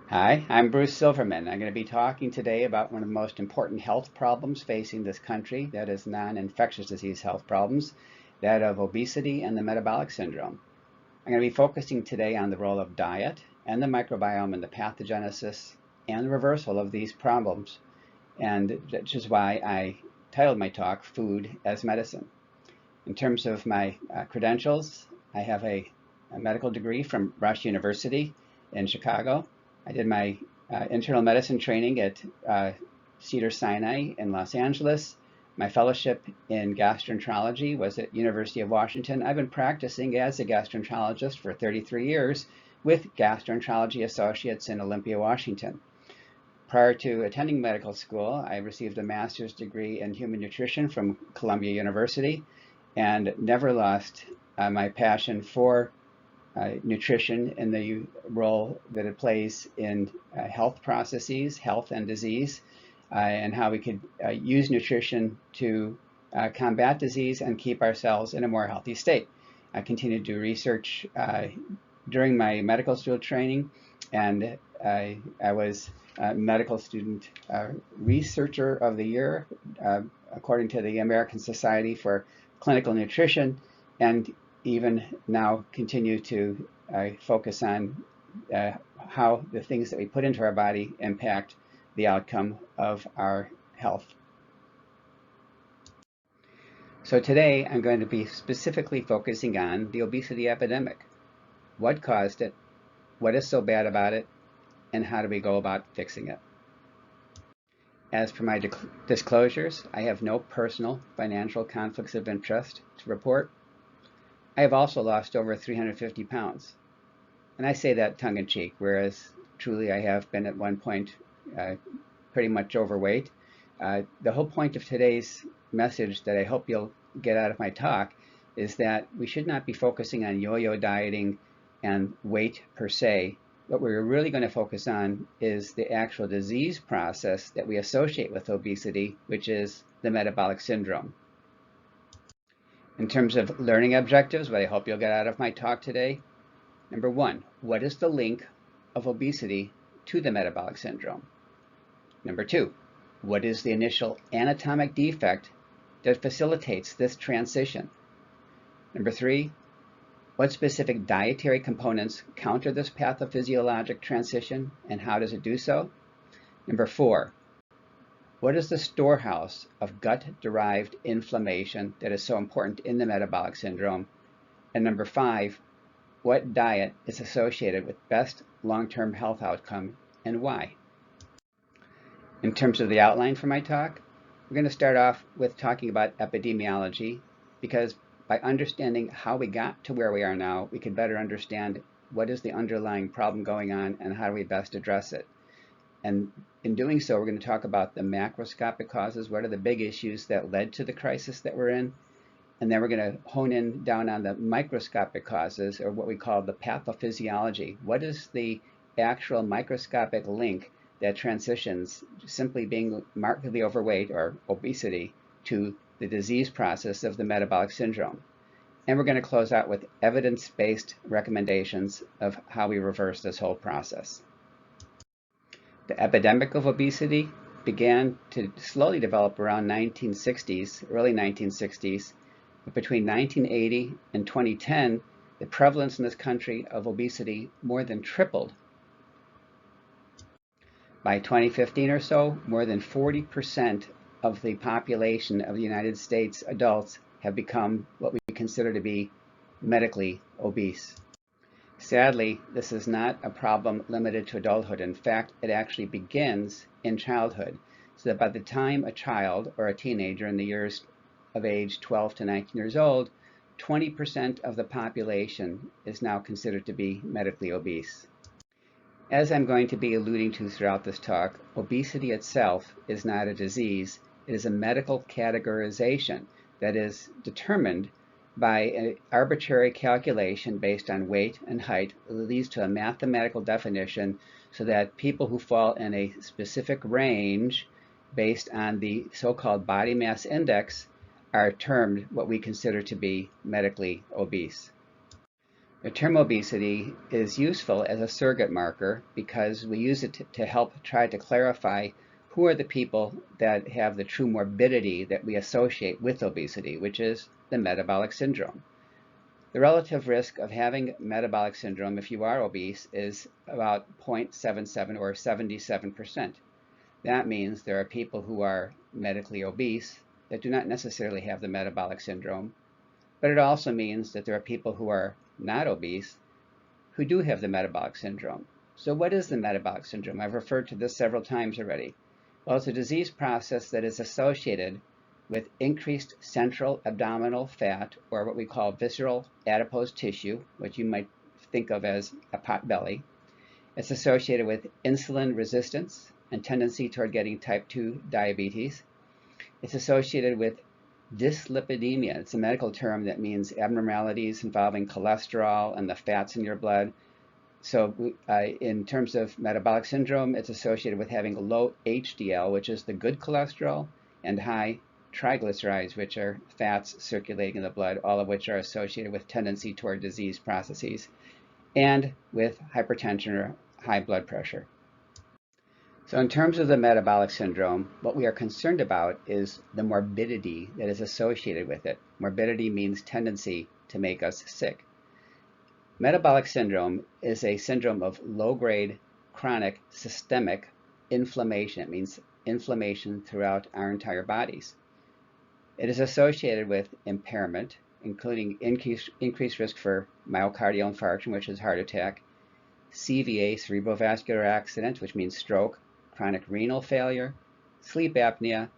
Hi, I'm Bruce Silverman. I'm going to be talking today about one of the most important health problems facing this country, that is non-infectious disease health problems, that of obesity and the metabolic syndrome. I'm going to be focusing today on the role of diet and the microbiome in the pathogenesis and the reversal of these problems, and which is why I titled my talk Food as Medicine. In terms of my credentials, I have a medical degree from Rush University in Chicago. I did my internal medicine training at Cedars-Sinai in Los Angeles. My fellowship in gastroenterology was at University of Washington. I've been practicing as a gastroenterologist for 33 years with gastroenterology associates in Olympia, Washington. Prior to attending medical school, I received a master's degree in human nutrition from Columbia University and never lost my passion for nutrition and the role that it plays in health processes, health and disease, and how we could use nutrition to combat disease and keep ourselves in a more healthy state. I continued to do research during my medical school training, and I was medical student researcher of the year according to the American Society for Clinical Nutrition, and even now continue to focus on how the things that we put into our body impact the outcome of our health. So today I'm going to be specifically focusing on the obesity epidemic. What caused it? What is so bad about it? And how do we go about fixing it? As for my disclosures, I have no personal financial conflicts of interest to report. I have also lost over 350 pounds. And I say that tongue-in-cheek, whereas truly I have been at one point pretty much overweight. The whole point of today's message that I hope you'll get out of my talk is that we should not be focusing on yo-yo dieting and weight per se. What we're really going to focus on is the actual disease process that we associate with obesity, which is the metabolic syndrome. In terms of learning objectives, what I hope you'll get out of my talk today, number one, what is the link of obesity to the metabolic syndrome? Number two, what is the initial anatomic defect that facilitates this transition? Number three, what specific dietary components counter this pathophysiologic transition, and how does it do so? Number four, what is the storehouse of gut-derived inflammation that is so important in the metabolic syndrome? And number five, what diet is associated with best long-term health outcome and why? In terms of the outline for my talk, we're going to start off with talking about epidemiology, because by understanding how we got to where we are now, we can better understand what is the underlying problem going on and how do we best address it. And in doing so, we're going to talk about the macroscopic causes. What are the big issues that led to the crisis that we're in? And then we're going to hone in down on the microscopic causes, or what we call the pathophysiology. What is the actual microscopic link that transitions simply being markedly overweight or obesity to the disease process of the metabolic syndrome? And we're going to close out with evidence-based recommendations of how we reverse this whole process. The epidemic of obesity began to slowly develop around 1960s, early 1960s. But between 1980 and 2010, the prevalence in this country of obesity more than tripled. By 2015 or so, more than 40% of the population of the United States adults have become what we consider to be medically obese. Sadly, this is not a problem limited to adulthood. In fact, it actually begins in childhood, so that by the time a child or a teenager in the years of age 12 to 19 years old, 20% of the population is now considered to be medically obese. As I'm going to be alluding to throughout this talk, obesity itself is not a disease. It is a medical categorization that is determined by an arbitrary calculation based on weight and height. It leads to a mathematical definition so that people who fall in a specific range based on the so-called body mass index are termed what we consider to be medically obese. The term obesity is useful as a surrogate marker because we use it to help try to clarify who are the people that have the true morbidity that we associate with obesity, which is the metabolic syndrome. The relative risk of having metabolic syndrome if you are obese is about 0.77 or 77%. That means there are people who are medically obese that do not necessarily have the metabolic syndrome, but it also means that there are people who are not obese who do have the metabolic syndrome. So what is the metabolic syndrome? I've referred to this several times already. Well, it's a disease process that is associated with increased central abdominal fat, or what we call visceral adipose tissue, which you might think of as a pot belly. It's associated with insulin resistance and tendency toward getting type 2 diabetes. It's associated with dyslipidemia. It's a medical term that means abnormalities involving cholesterol and the fats in your blood. So in terms of metabolic syndrome, it's associated with having low HDL, which is the good cholesterol, and high triglycerides, which are fats circulating in the blood, all of which are associated with tendency toward disease processes, and with hypertension or high blood pressure. So in terms of the metabolic syndrome, what we are concerned about is the morbidity that is associated with it. Morbidity means tendency to make us sick. Metabolic syndrome is a syndrome of low-grade chronic systemic inflammation. It means inflammation throughout our entire bodies. It is associated with impairment, including increased risk for myocardial infarction, which is heart attack, CVA, cerebrovascular accident, which means stroke, chronic renal failure, sleep apnea,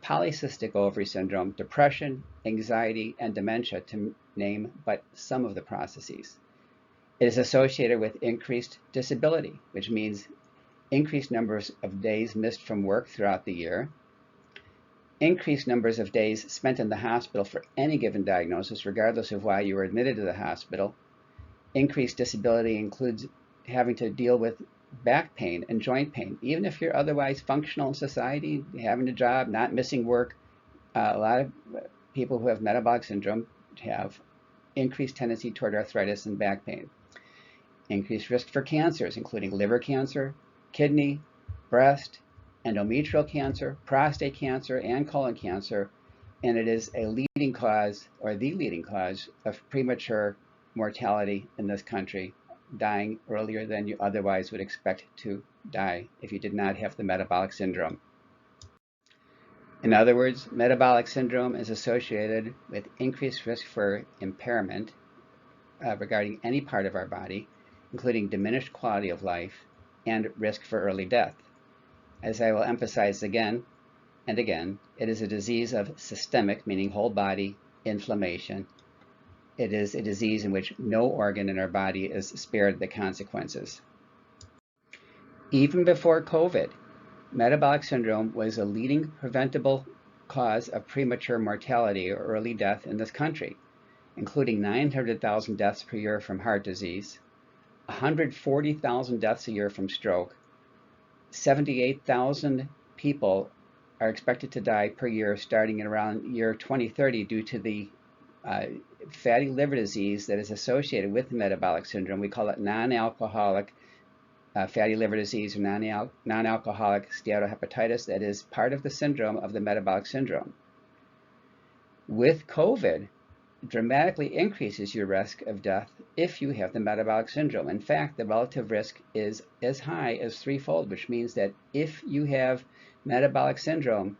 polycystic ovary syndrome, depression, anxiety, and dementia, to name but some of the processes. It is associated with increased disability, which means increased numbers of days missed from work throughout the year, increased numbers of days spent in the hospital for any given diagnosis, regardless of why you were admitted to the hospital. Increased disability includes having to deal with back pain and joint pain, even if you're otherwise functional in society, having a job, not missing work. A lot of people who have metabolic syndrome have increased tendency toward arthritis and back pain. Increased risk for cancers, including liver cancer, kidney, breast, endometrial cancer, prostate cancer, and colon cancer, and it is a leading cause, or the leading cause, of premature mortality in this country, dying earlier than you otherwise would expect to die if you did not have the metabolic syndrome. In other words, metabolic syndrome is associated with increased risk for impairment regarding any part of our body, including diminished quality of life and risk for early death. As I will emphasize again and again, it is a disease of systemic, meaning whole body, inflammation. It is a disease in which no organ in our body is spared the consequences. Even before COVID, metabolic syndrome was a leading preventable cause of premature mortality or early death in this country, including 900,000 deaths per year from heart disease, 140,000 deaths a year from stroke, 78,000 people are expected to die per year starting in around year 2030 due to the fatty liver disease that is associated with metabolic syndrome. We call it non-alcoholic fatty liver disease or non-alcoholic steatohepatitis that is part of the syndrome of the metabolic syndrome. With COVID, it dramatically increases your risk of death if you have the metabolic syndrome. In fact, the relative risk is as high as threefold, which means that if you have metabolic syndrome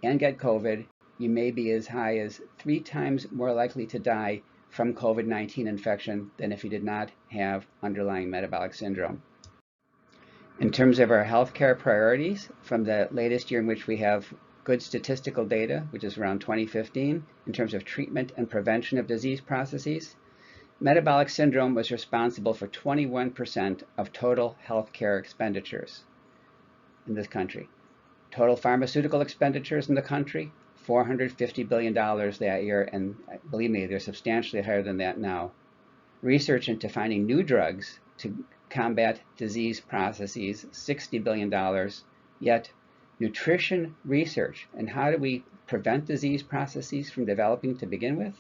and get COVID, you may be as high as 3 times more likely to die from COVID-19 infection than if you did not have underlying metabolic syndrome. In terms of our healthcare priorities, from the latest year in which we have good statistical data, which is around 2015, in terms of treatment and prevention of disease processes, metabolic syndrome was responsible for 21% of total healthcare expenditures in this country. Total pharmaceutical expenditures in the country, $450 billion that year, and believe me, they're substantially higher than that now. Research into finding new drugs to combat disease processes, $60 billion, yet nutrition research and how do we prevent disease processes from developing to begin with,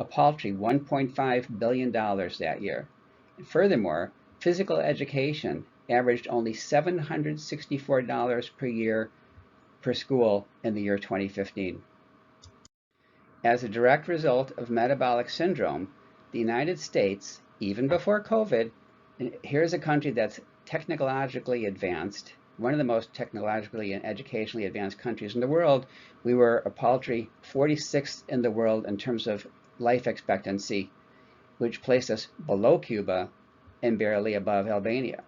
a paltry $1.5 billion that year. And furthermore, physical education averaged only $764 per year per school in the year 2015. As a direct result of metabolic syndrome, the United States, even before COVID, and here's a country that's technologically advanced, one of the most technologically and educationally advanced countries in the world. We were a paltry 46th in the world in terms of life expectancy, which placed us below Cuba and barely above Albania.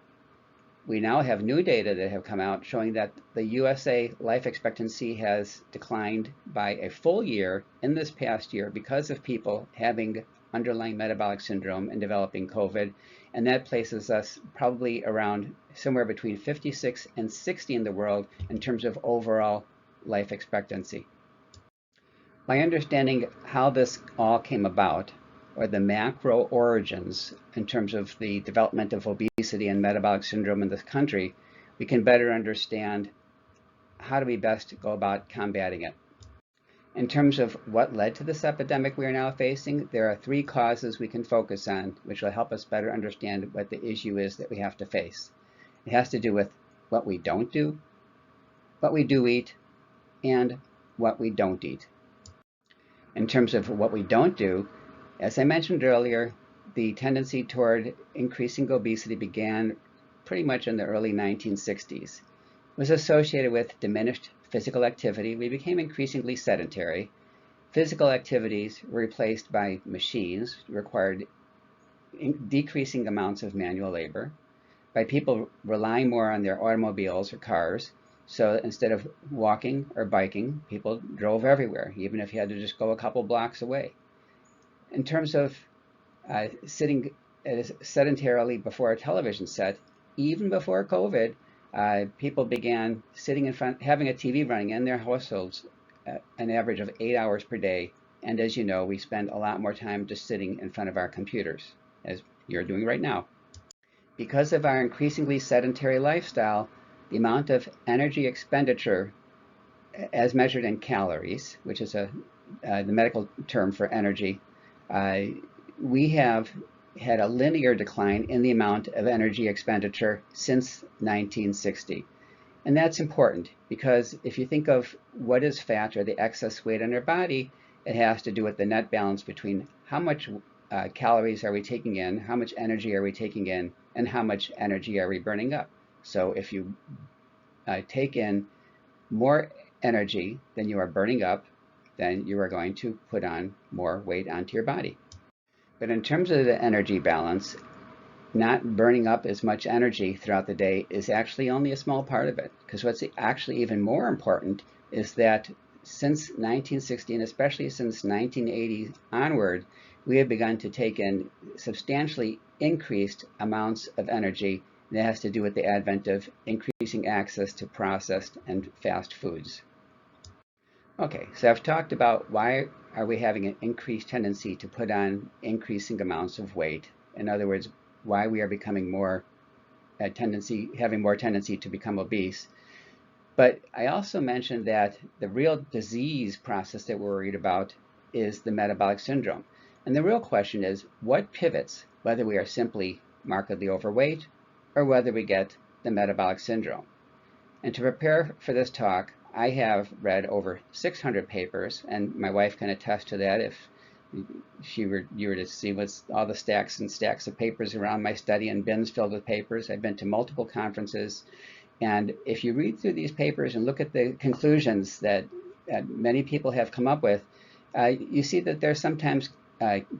We now have new data that have come out showing that the USA life expectancy has declined by a full year in this past year because of people having underlying metabolic syndrome and developing COVID, and that places us probably around somewhere between 56 and 60 in the world in terms of overall life expectancy. By understanding how this all came about, or the macro origins in terms of the development of obesity and metabolic syndrome in this country, we can better understand how do we best go about combating it. In terms of what led to this epidemic we are now facing, there are three causes we can focus on, which will help us better understand what the issue is that we have to face. It has to do with what we don't do, what we do eat, and what we don't eat. In terms of what we don't do, as I mentioned earlier, the tendency toward increasing obesity began pretty much in the early 1960s. It was associated with diminished physical activity. We became increasingly sedentary. Physical activities were replaced by machines, required decreasing amounts of manual labor, by people relying more on their automobiles or cars. So instead of walking or biking, people drove everywhere, even if you had to just go a couple blocks away. In terms of sitting sedentarily before a television set, even before COVID, people began sitting in front, having a TV running in their households an average of 8 hours per day. And as you know, we spend a lot more time just sitting in front of our computers, as you're doing right now. Because of our increasingly sedentary lifestyle, the amount of energy expenditure as measured in calories, which is the medical term for energy, we have had a linear decline in the amount of energy expenditure since 1960. And that's important because if you think of what is fat or the excess weight on our body, it has to do with the net balance between how much calories are we taking in, how much energy are we taking in, and how much energy are we burning up. So if you take in more energy than you are burning up, then you are going to put on more weight onto your body. But in terms of the energy balance, not burning up as much energy throughout the day is actually only a small part of it. Because what's actually even more important is that since 1960, and especially since 1980 onward, we have begun to take in substantially increased amounts of energy. And that has to do with the advent of increasing access to processed and fast foods. Okay, so I've talked about why are we having an increased tendency to put on increasing amounts of weight. In other words, why we are becoming having more tendency to become obese. But I also mentioned that the real disease process that we're worried about is the metabolic syndrome. And the real question is what pivots, whether we are simply markedly overweight or whether we get the metabolic syndrome. And to prepare for this talk, I have read over 600 papers, and my wife can attest to that if you were to see what's all the stacks and stacks of papers around my study and bins filled with papers. I've been to multiple conferences, and if you read through these papers and look at the conclusions that many people have come up with, you see that there's sometimes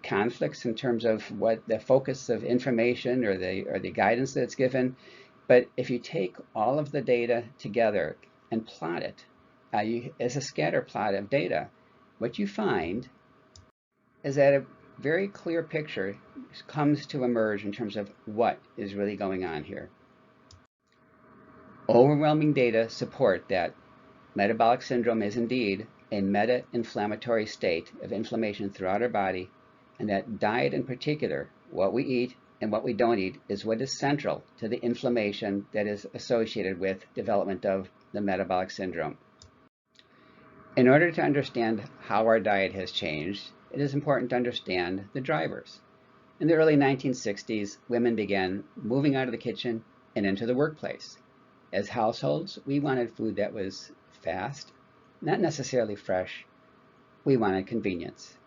conflicts in terms of what the focus of information or the guidance that's given. But if you take all of the data together and plot it as a scatter plot of data, what you find is that a very clear picture comes to emerge in terms of what is really going on here. Overwhelming data support that metabolic syndrome is indeed a meta-inflammatory state of inflammation throughout our body, and that diet in particular, what we eat and what we don't eat, is what is central to the inflammation that is associated with development of the metabolic syndrome. In order to understand how our diet has changed, it is important to understand the drivers. In the early 1960s, women began moving out of the kitchen and into the workplace. As households, we wanted food that was fast, not necessarily fresh. We wanted convenience.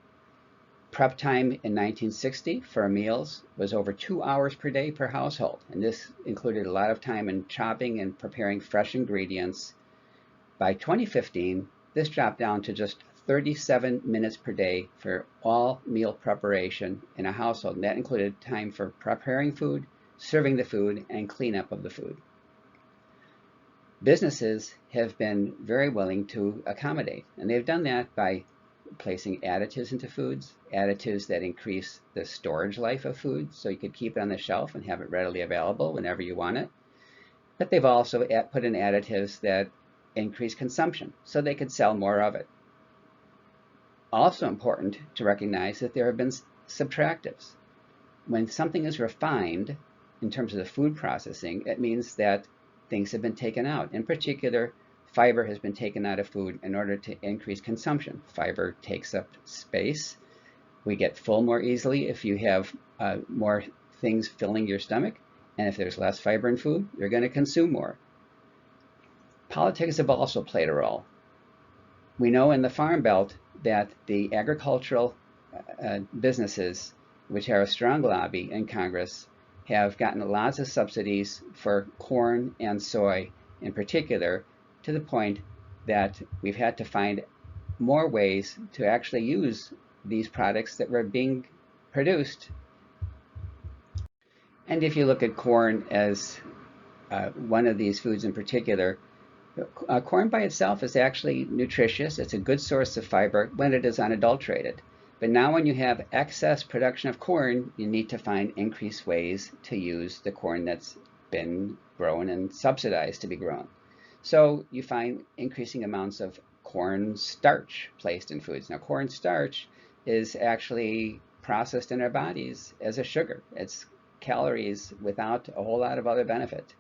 Prep time in 1960 for meals was over 2 hours per day per household, and this included a lot of time in chopping and preparing fresh ingredients. By 2015, this dropped down to just 37 minutes per day for all meal preparation in a household, and that included time for preparing food, serving the food, and cleanup of the food. Businesses have been very willing to accommodate, and they've done that by placing additives into foods, additives that increase the storage life of food so you could keep it on the shelf and have it readily available whenever you want it. But they've also put in additives that increase consumption so they could sell more of it. Also important to recognize that there have been subtractives. When something is refined in terms of the food processing, it means that things have been taken out. In particular, fiber has been taken out of food in order to increase consumption. Fiber takes up space. We get full more easily if you have more things filling your stomach. And if there's less fiber in food, you're going to consume more. Politics have also played a role. We know in the Farm Belt that the agricultural businesses, which have a strong lobby in Congress, have gotten lots of subsidies for corn and soy in particular, to the point that we've had to find more ways to actually use these products that were being produced. And if you look at corn as one of these foods in particular, corn by itself is actually nutritious. It's a good source of fiber when it is unadulterated. But now when you have excess production of corn, you need to find increased ways to use the corn that's been grown and subsidized to be grown. So you find increasing amounts of corn starch placed in foods. Now, corn starch is actually processed in our bodies as a sugar. It's calories without a whole lot of other benefit.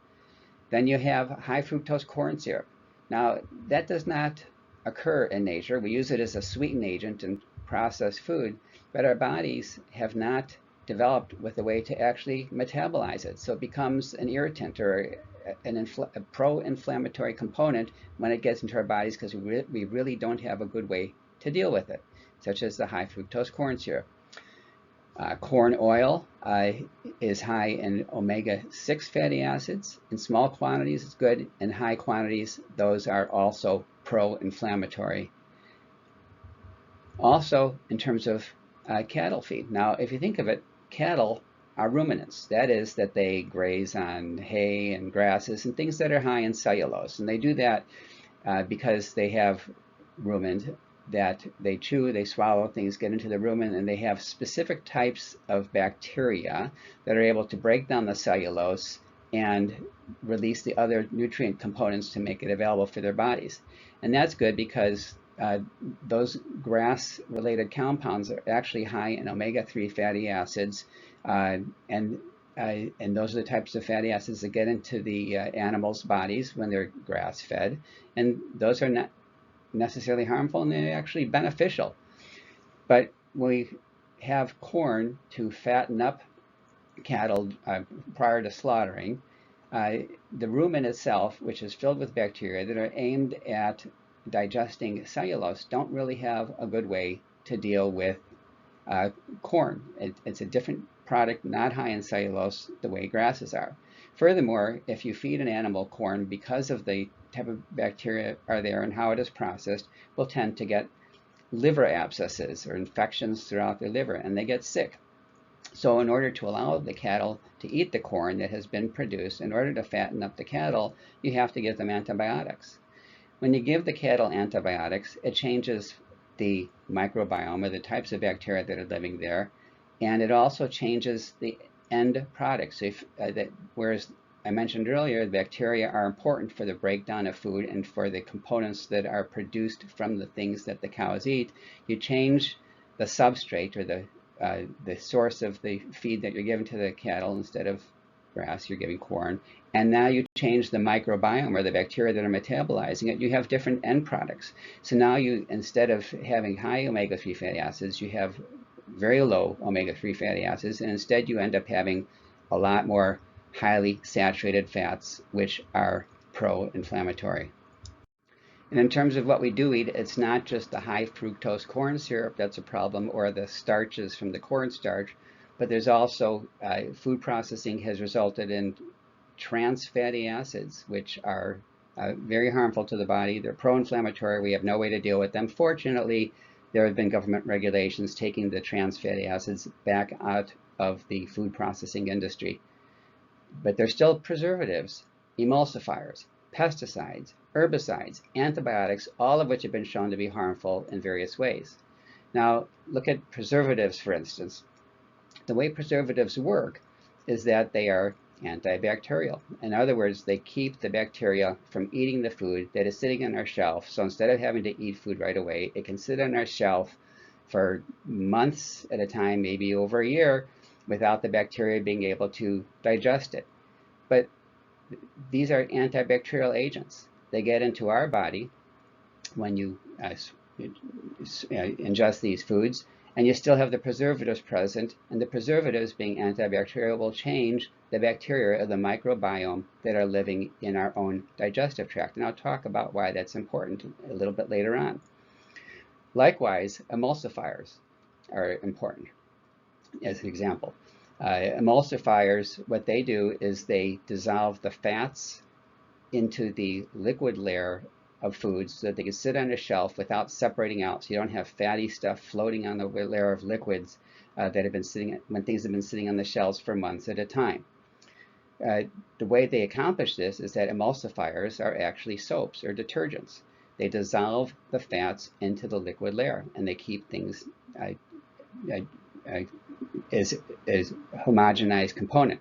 Then you have high fructose corn syrup. Now, that does not occur in nature. We use it as a sweetening agent in processed food, but our bodies have not developed with a way to actually metabolize it. So it becomes an irritant or a pro-inflammatory component when it gets into our bodies because we really don't have a good way to deal with it, such as the high fructose corn syrup. Corn oil is high in omega-6 fatty acids. In small quantities, it's good. In high quantities, those are also pro-inflammatory. Also, in terms of cattle feed. Now, if you think of it, cattle are ruminants. That is, that they graze on hay and grasses and things that are high in cellulose. And they do that because they have rumen that they chew, they swallow, things get into the rumen, and they have specific types of bacteria that are able to break down the cellulose and release the other nutrient components to make it available for their bodies. And that's good because those grass-related compounds are actually high in omega-3 fatty acids, and those are the types of fatty acids that get into the animals' bodies when they're grass-fed, and those are not necessarily harmful, and they're actually beneficial. But when we have corn to fatten up cattle prior to slaughtering, the rumen itself, which is filled with bacteria that are aimed at digesting cellulose, don't really have a good way to deal with corn. It's a different product, not high in cellulose the way grasses are. Furthermore, if you feed an animal corn, because of the type of bacteria are there and how it is processed, will tend to get liver abscesses or infections throughout their liver, and they get sick. So in order to allow the cattle to eat the corn that has been produced, in order to fatten up the cattle, you have to give them antibiotics. When you give the cattle antibiotics, it changes the microbiome, or the types of bacteria that are living there, and it also changes the end product. So whereas I mentioned earlier, the bacteria are important for the breakdown of food and for the components that are produced from the things that the cows eat, you change the substrate or the source of the feed that you're giving to the cattle. Instead of grass, you're giving corn, and now you change the microbiome or the bacteria that are metabolizing it, you have different end products. So now you, instead of having high omega-3 fatty acids, you have very low omega-3 fatty acids, and instead you end up having a lot more highly saturated fats, which are pro-inflammatory. And in terms of what we do eat, it's not just the high fructose corn syrup that's a problem, or the starches from the cornstarch, but there's also food processing has resulted in trans fatty acids, which are very harmful to the body. They're pro-inflammatory. We have no way to deal with them. Fortunately, there have been government regulations taking the trans fatty acids back out of the food processing industry. But they're still preservatives, emulsifiers, pesticides, herbicides, antibiotics, all of which have been shown to be harmful in various ways. Now, look at preservatives, for instance. The way preservatives work is that they are antibacterial. In other words, they keep the bacteria from eating the food that is sitting on our shelf. So instead of having to eat food right away, it can sit on our shelf for months at a time, maybe over a year, without the bacteria being able to digest it. But these are antibacterial agents. They get into our body when you ingest these foods, and you still have the preservatives present, and the preservatives, being antibacterial, will change the bacteria of the microbiome that are living in our own digestive tract. And I'll talk about why that's important a little bit later on. Likewise, emulsifiers are important. As an example, emulsifiers, what they do is they dissolve the fats into the liquid layer of foods so that they can sit on a shelf without separating out. So you don't have fatty stuff floating on the layer of liquids that have been sitting, when things have been sitting on the shelves for months at a time. The way they accomplish this is that emulsifiers are actually soaps or detergents. They dissolve the fats into the liquid layer, and they keep things as homogenized component.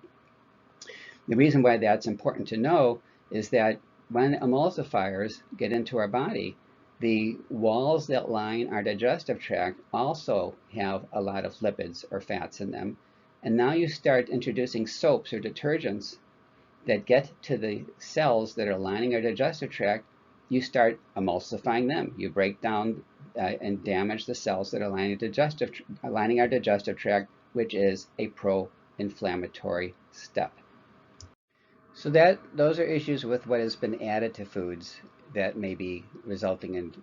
The reason why that's important to know is that when emulsifiers get into our body, the walls that line our digestive tract also have a lot of lipids or fats in them. And now you start introducing soaps or detergents that get to the cells that are lining our digestive tract. You start emulsifying them. You break down and damage the cells that are lining our digestive tract, which is a pro-inflammatory step. So those are issues with what has been added to foods that may be resulting in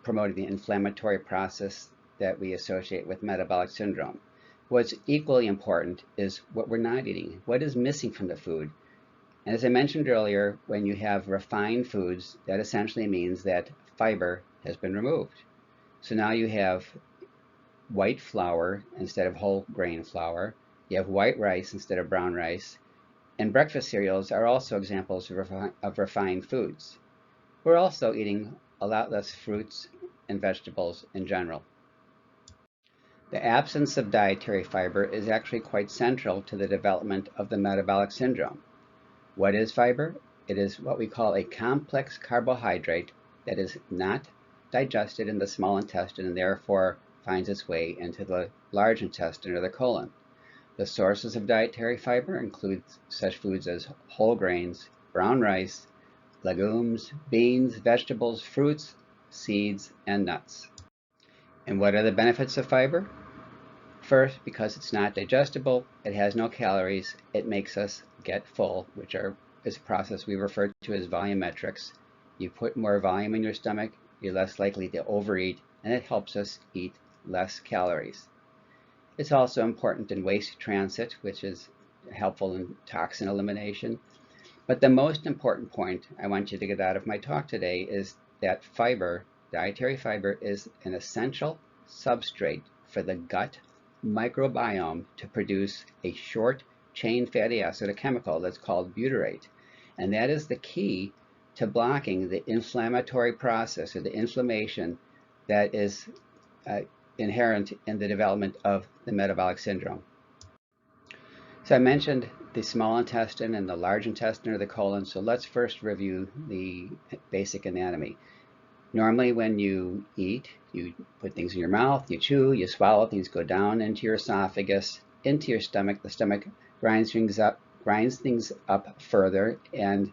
promoting the inflammatory process that we associate with metabolic syndrome. What's equally important is what we're not eating. What is missing from the food? And as I mentioned earlier, when you have refined foods, that essentially means that fiber has been removed. So now you have white flour instead of whole grain flour. You have white rice instead of brown rice. And breakfast cereals are also examples of refined foods. We're also eating a lot less fruits and vegetables in general. The absence of dietary fiber is actually quite central to the development of the metabolic syndrome. What is fiber? It is what we call a complex carbohydrate that is not digested in the small intestine and therefore finds its way into the large intestine or the colon. The sources of dietary fiber include such foods as whole grains, brown rice, legumes, beans, vegetables, fruits, seeds, and nuts. And what are the benefits of fiber? First, because it's not digestible, it has no calories, it makes us get full, which is a process we refer to as volumetrics. You put more volume in your stomach, you're less likely to overeat, and it helps us eat less calories. It's also important in waste transit, which is helpful in toxin elimination. But the most important point I want you to get out of my talk today is that fiber, dietary fiber, is an essential substrate for the gut microbiome to produce a short-chain fatty acid, a chemical that's called butyrate. And that is the key to blocking the inflammatory process or the inflammation that is inherent in the development of the metabolic syndrome. So I mentioned the small intestine and the large intestine or the colon, so let's first review the basic anatomy. Normally when you eat, you put things in your mouth, you chew, you swallow, things go down into your esophagus, into your stomach. The stomach grinds things up grinds things up further and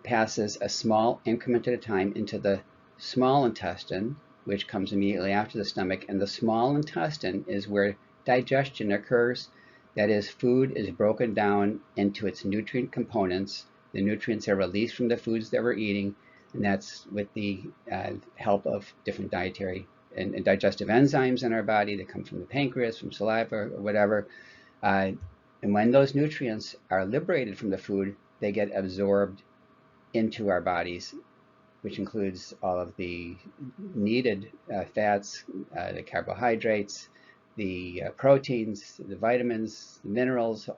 passes a small increment at a time into the small intestine, which comes immediately after the stomach. And the small intestine is where digestion occurs. That is, food is broken down into its nutrient components. The nutrients are released from the foods that we're eating, and that's with the help of different dietary and digestive enzymes in our body that come from the pancreas, from saliva, or whatever. And when those nutrients are liberated from the food, they get absorbed into our bodies, which includes all of the needed fats, the carbohydrates, the proteins, the vitamins, the minerals.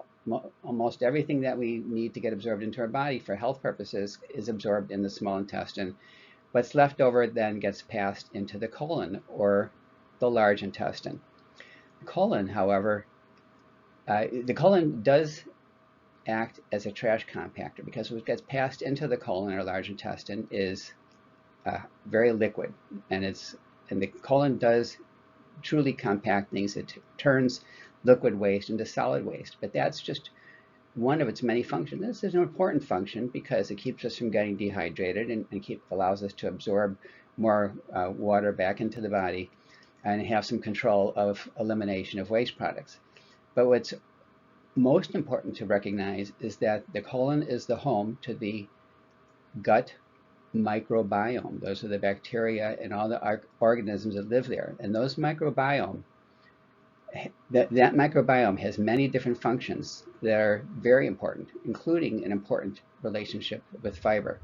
Almost everything that we need to get absorbed into our body for health purposes is absorbed in the small intestine. What's left over then gets passed into the colon or the large intestine. The colon, however, the colon does act as a trash compactor because what gets passed into the colon or large intestine is very liquid, and the colon does truly compact things. It turns liquid waste into solid waste, but that's just one of its many functions. This is an important function because it keeps us from getting dehydrated and allows us to absorb more water back into the body and have some control of elimination of waste products. But what's most important to recognize is that the colon is the home to the gut microbiome. Those are the bacteria and all the organisms that live there. And those microbiome, that microbiome has many different functions that are very important, including an important relationship with fiber.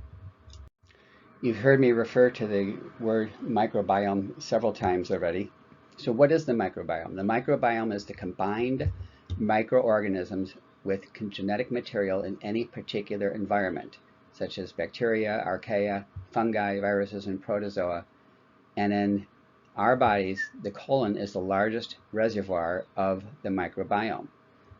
You've heard me refer to the word microbiome several times already. So what is the microbiome? The microbiome is the combined microorganisms with genetic material in any particular environment, such as bacteria, archaea, fungi, viruses, and protozoa. And in our bodies, the colon is the largest reservoir of the microbiome.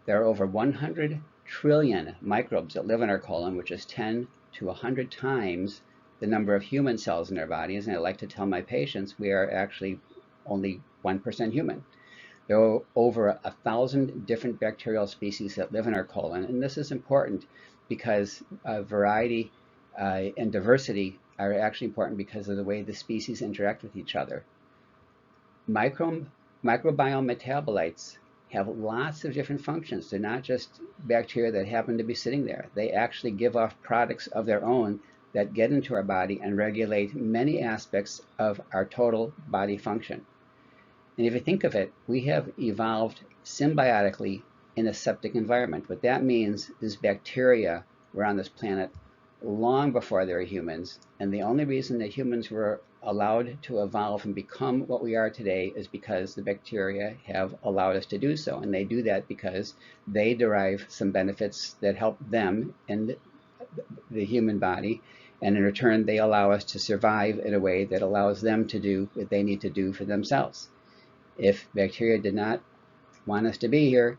There are over 100 trillion microbes that live in our colon, which is 10 to 100 times the number of human cells in our bodies. And I like to tell my patients we are actually only 1% human. There are over 1,000 different bacterial species that live in our colon, and this is important because variety and diversity are actually important because of the way the species interact with each other. Microbiome metabolites have lots of different functions. They're not just bacteria that happen to be sitting there. They actually give off products of their own that get into our body and regulate many aspects of our total body function. And if you think of it, we have evolved symbiotically in a septic environment. What that means is bacteria were on this planet long before there were humans, and the only reason that humans were allowed to evolve and become what we are today is because the bacteria have allowed us to do so. And they do that because they derive some benefits that help them in the human body, and in return they allow us to survive in a way that allows them to do what they need to do for themselves. If bacteria did not want us to be here,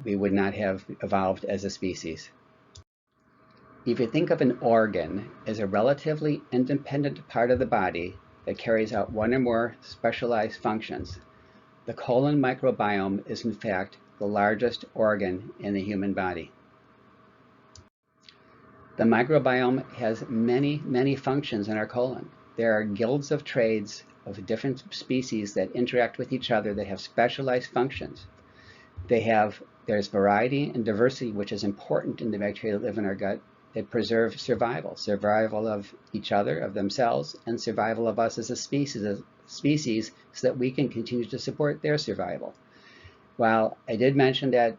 we would not have evolved as a species. If you think of an organ as a relatively independent part of the body that carries out one or more specialized functions, the colon microbiome is in fact the largest organ in the human body. The microbiome has many, many functions in our colon. There are guilds of trades of different species that interact with each other that have specialized functions. There's variety and diversity, which is important in the bacteria that live in our gut. That preserve survival of each other, of themselves, and survival of us as a species so that we can continue to support their survival. While I did mention that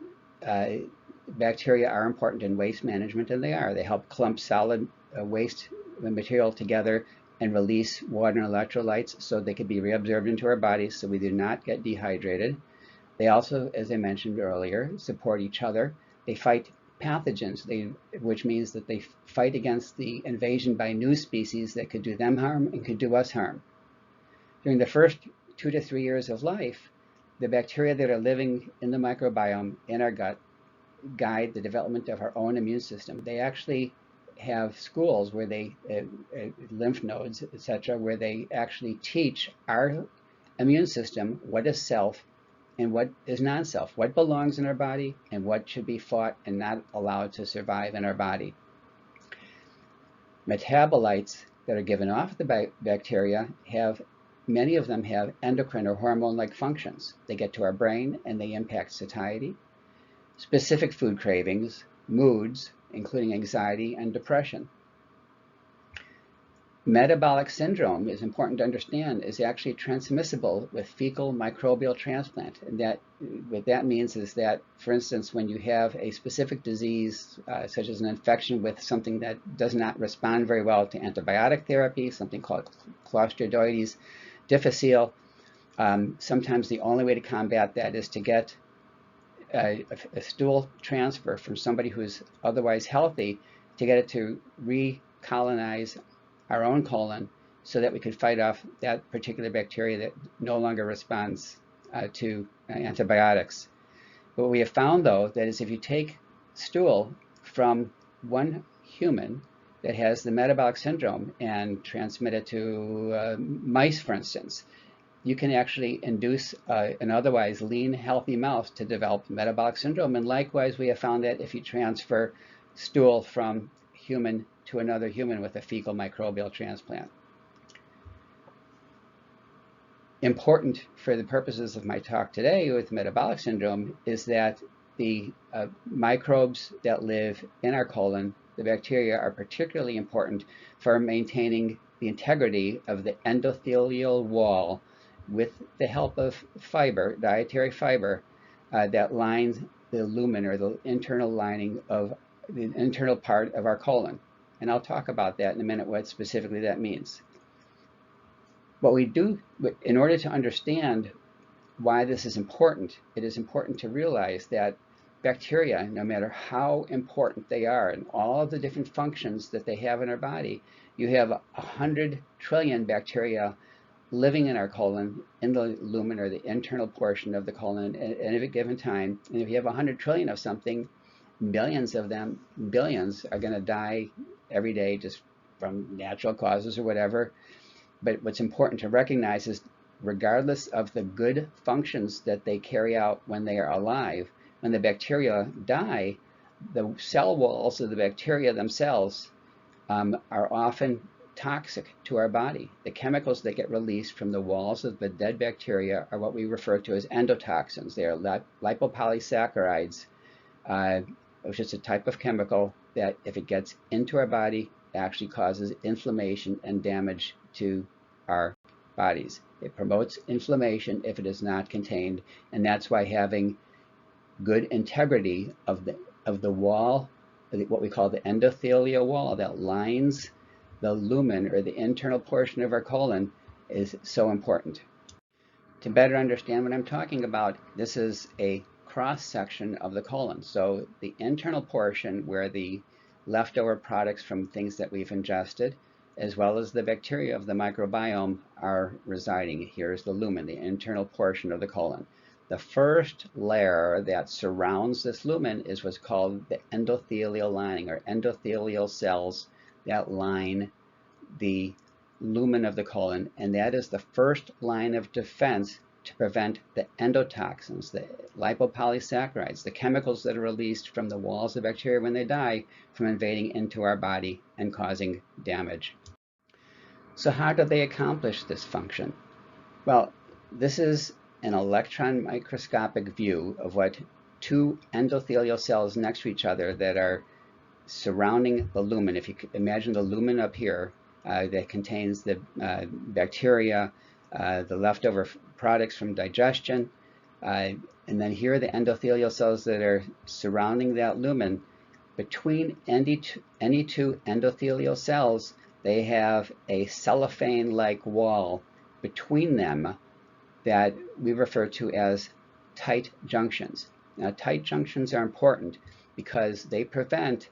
bacteria are important in waste management, and they are. They help clump solid waste material together and release water and electrolytes so they can be reabsorbed into our bodies so we do not get dehydrated. They also, as I mentioned earlier, support each other. They fight pathogens, which means that they fight against the invasion by new species that could do them harm and could do us harm. During the first 2 to 3 years of life, the bacteria that are living in the microbiome in our gut guide the development of our own immune system. They actually have schools where they, lymph nodes, etc., where they actually teach our immune system what is self and what is non-self, what belongs in our body and what should be fought and not allowed to survive in our body. Metabolites that are given off the bacteria many of them have endocrine or hormone-like functions. They get to our brain and they impact satiety, specific food cravings, moods, including anxiety and depression. Metabolic syndrome, is important to understand, is actually transmissible with fecal microbial transplant. And what that means is that, for instance, when you have a specific disease, such as an infection with something that does not respond very well to antibiotic therapy, something called Clostridium difficile, sometimes the only way to combat that is to get a stool transfer from somebody who's otherwise healthy to get it to recolonize our own colon so that we could fight off that particular bacteria that no longer responds to antibiotics. But what we have found, though, that is if you take stool from one human that has the metabolic syndrome and transmit it to mice, for instance, you can actually induce an otherwise lean, healthy mouse to develop metabolic syndrome. And likewise, we have found that if you transfer stool from human to another human with a fecal microbial transplant. Important for the purposes of my talk today with metabolic syndrome is that the microbes that live in our colon, the bacteria, are particularly important for maintaining the integrity of the endothelial wall with the help of fiber, dietary fiber, that lines the lumen or the internal lining of the internal part of our colon. And I'll talk about that in a minute, what specifically that means. What we do, in order to understand why this is important, it is important to realize that bacteria, no matter how important they are and all of the different functions that they have in our body, you have 100 trillion bacteria living in our colon, in the lumen or the internal portion of the colon at any given time. And if you have 100 trillion of something, millions of them, billions, are going to die every day just from natural causes or whatever. But what's important to recognize is, regardless of the good functions that they carry out when they are alive, when the bacteria die, the cell walls of the bacteria themselves are often toxic to our body. The chemicals that get released from the walls of the dead bacteria are what we refer to as endotoxins. They are lipopolysaccharides, which is a type of chemical that, if it gets into our body, actually causes inflammation and damage to our bodies. It promotes inflammation if it is not contained, and that's why having good integrity of the wall, what we call the endothelial wall that lines the lumen or the internal portion of our colon, is so important. To better understand what I'm talking about, this is a cross-section of the colon. So the internal portion, where the leftover products from things that we've ingested, as well as the bacteria of the microbiome, are residing. Here's the lumen, the internal portion of the colon. The first layer that surrounds this lumen is what's called the endothelial lining, or endothelial cells that line the lumen of the colon, and that is the first line of defense to prevent the endotoxins, the lipopolysaccharides, the chemicals that are released from the walls of bacteria when they die, from invading into our body and causing damage. So how do they accomplish this function? Well, this is an electron microscopic view of what two endothelial cells next to each other that are surrounding the lumen. If you imagine the lumen up here, that contains the bacteria, the leftover products from digestion, and then here are the endothelial cells that are surrounding that lumen. Between any two endothelial cells, they have a cellophane-like wall between them that we refer to as tight junctions. Now, tight junctions are important because they prevent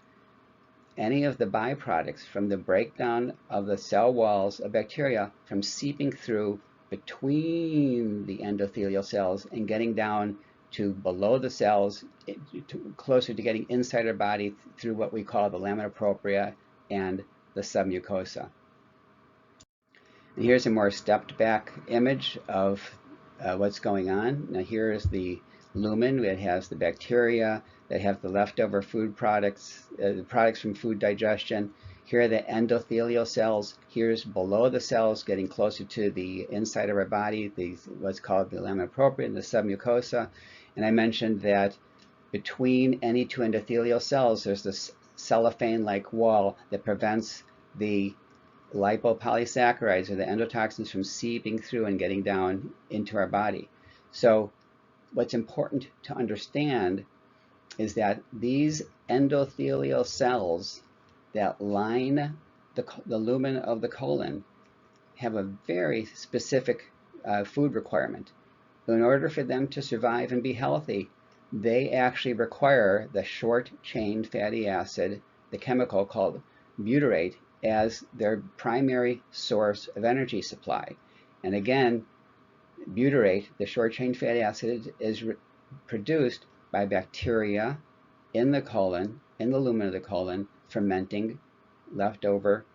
any of the byproducts from the breakdown of the cell walls of bacteria from seeping through between the endothelial cells and getting down to below the cells, closer to getting inside our body through what we call the lamina propria and the submucosa. And here's a more stepped back image of what's going on. Now here is the lumen. It has the bacteria that have the leftover food products, the products from food digestion. Here are the endothelial cells. Here's below the cells, getting closer to the inside of our body, what's called the lamina propria and the submucosa. And I mentioned that between any two endothelial cells, there's this cellophane-like wall that prevents the lipopolysaccharides or the endotoxins from seeping through and getting down into our body. So what's important to understand is that these endothelial cells that line the lumen of the colon have a very specific food requirement. In order for them to survive and be healthy, they actually require the short-chain fatty acid, the chemical called butyrate, as their primary source of energy supply. And again, butyrate, the short-chain fatty acid, is produced by bacteria in the colon, in the lumen of the colon, fermenting leftover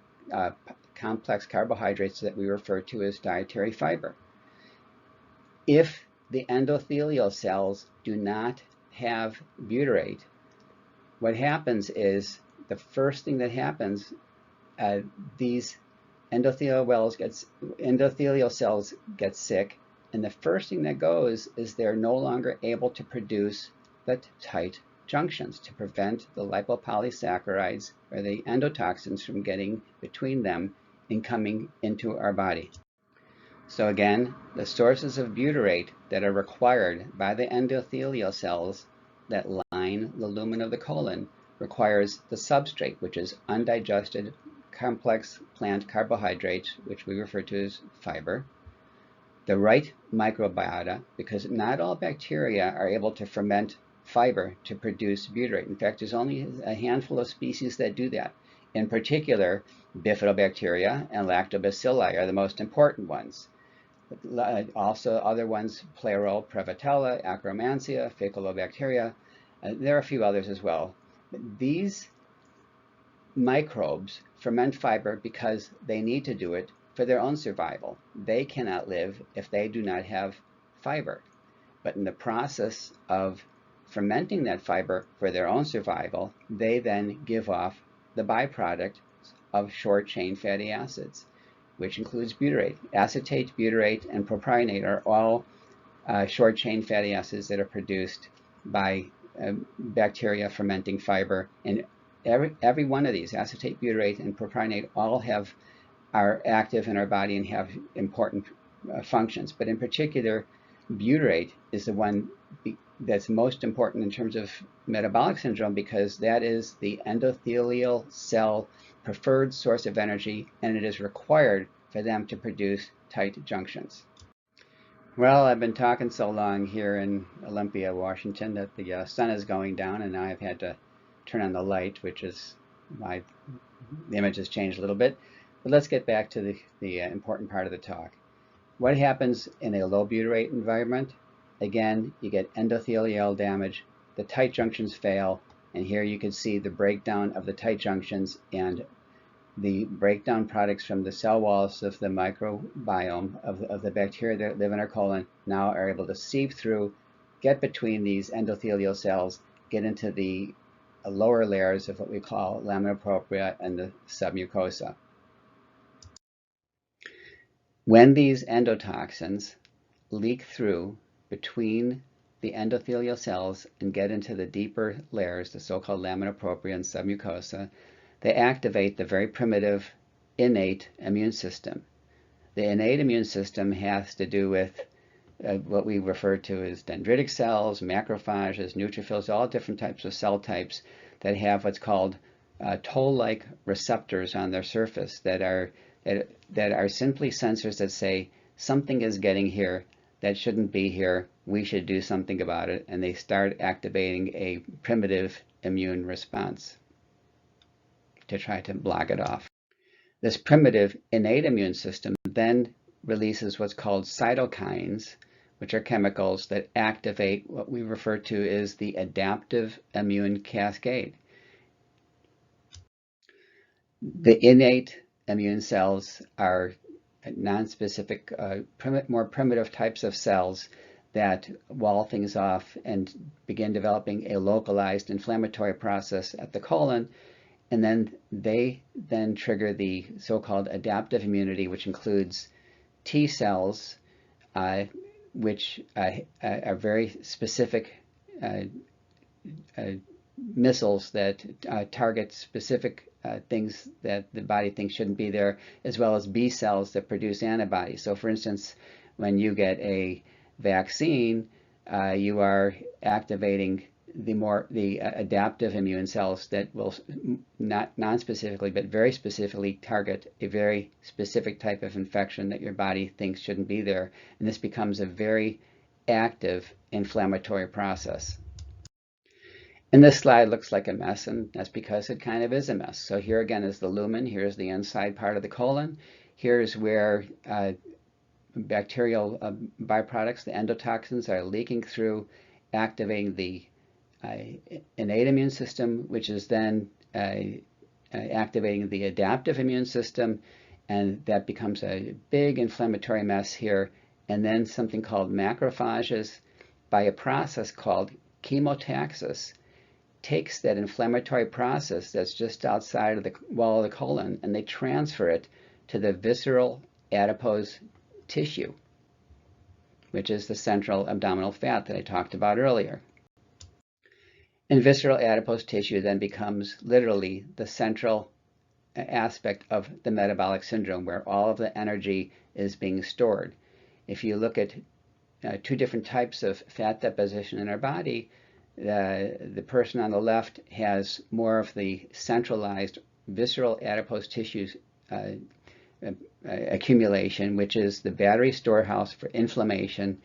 complex carbohydrates that we refer to as dietary fiber. If the endothelial cells do not have butyrate, what happens is the first thing that happens, these endothelial cells get sick, and the first thing that goes is they're no longer able to produce the tight junctions to prevent the lipopolysaccharides or the endotoxins from getting between them and coming into our body. So again, the sources of butyrate that are required by the endothelial cells that line the lumen of the colon requires the substrate, which is undigested complex plant carbohydrates, which we refer to as fiber, the right microbiota, because not all bacteria are able to ferment fiber to produce butyrate. In fact, there's only a handful of species that do that. In particular, bifidobacteria and lactobacilli are the most important ones. Also, other ones, Pleural, Prevotella, Akkermansia, Faecolobacteria. There are a few others as well. But these microbes ferment fiber because they need to do it for their own survival. They cannot live if they do not have fiber. But in the process of fermenting that fiber for their own survival, they then give off the byproduct of short-chain fatty acids, which includes butyrate. Acetate, butyrate, and propionate are all short-chain fatty acids that are produced by bacteria fermenting fiber. And every one of these, acetate, butyrate, and propionate, all are active in our body and have important functions. But in particular, butyrate is the one that's most important in terms of metabolic syndrome, because that is the endothelial cell preferred source of energy, and it is required for them to produce tight junctions. Well, I've been talking so long here in Olympia, Washington, that the sun is going down, and now I've had to turn on the light, which is why the image has changed a little bit. But let's get back to the important part of the talk. What happens in a low butyrate environment? Again, you get endothelial damage, the tight junctions fail, and here you can see the breakdown of the tight junctions, and the breakdown products from the cell walls of the microbiome of the bacteria that live in our colon now are able to seep through, get between these endothelial cells, get into the lower layers of what we call lamina propria and the submucosa. When these endotoxins leak through between the endothelial cells and get into the deeper layers, the so-called lamina propria and submucosa, they activate the very primitive innate immune system. The innate immune system has to do with what we refer to as dendritic cells, macrophages, neutrophils, all different types of cell types that have what's called toll-like receptors on their surface that are simply sensors that say something is getting here that shouldn't be here, we should do something about it, and they start activating a primitive immune response to try to block it off. This primitive innate immune system then releases what's called cytokines, which are chemicals that activate what we refer to as the adaptive immune cascade. The innate immune cells are non-specific, more primitive types of cells that wall things off and begin developing a localized inflammatory process at the colon. And then they then trigger the so-called adaptive immunity, which includes T cells, which are very specific missiles that target specific things that the body thinks shouldn't be there, as well as B cells that produce antibodies. So for instance, when you get a vaccine, you are activating the adaptive immune cells that will not non-specifically but very specifically target a very specific type of infection that your body thinks shouldn't be there, and this becomes a very active inflammatory process. And this slide looks like a mess, and that's because it kind of is a mess. So here again is the lumen. Here's the inside part of the colon. Here's where bacterial byproducts, the endotoxins, are leaking through, activating the innate immune system, which is then activating the adaptive immune system, and that becomes a big inflammatory mess here. And then something called macrophages, by a process called chemotaxis, takes that inflammatory process that's just outside of the wall of the colon, and they transfer it to the visceral adipose tissue, which is the central abdominal fat that I talked about earlier. And visceral adipose tissue then becomes literally the central aspect of the metabolic syndrome, where all of the energy is being stored. If you look at two different types of fat deposition in our body, the person on the left has more of the centralized visceral adipose tissues accumulation, which is the battery storehouse for inflammation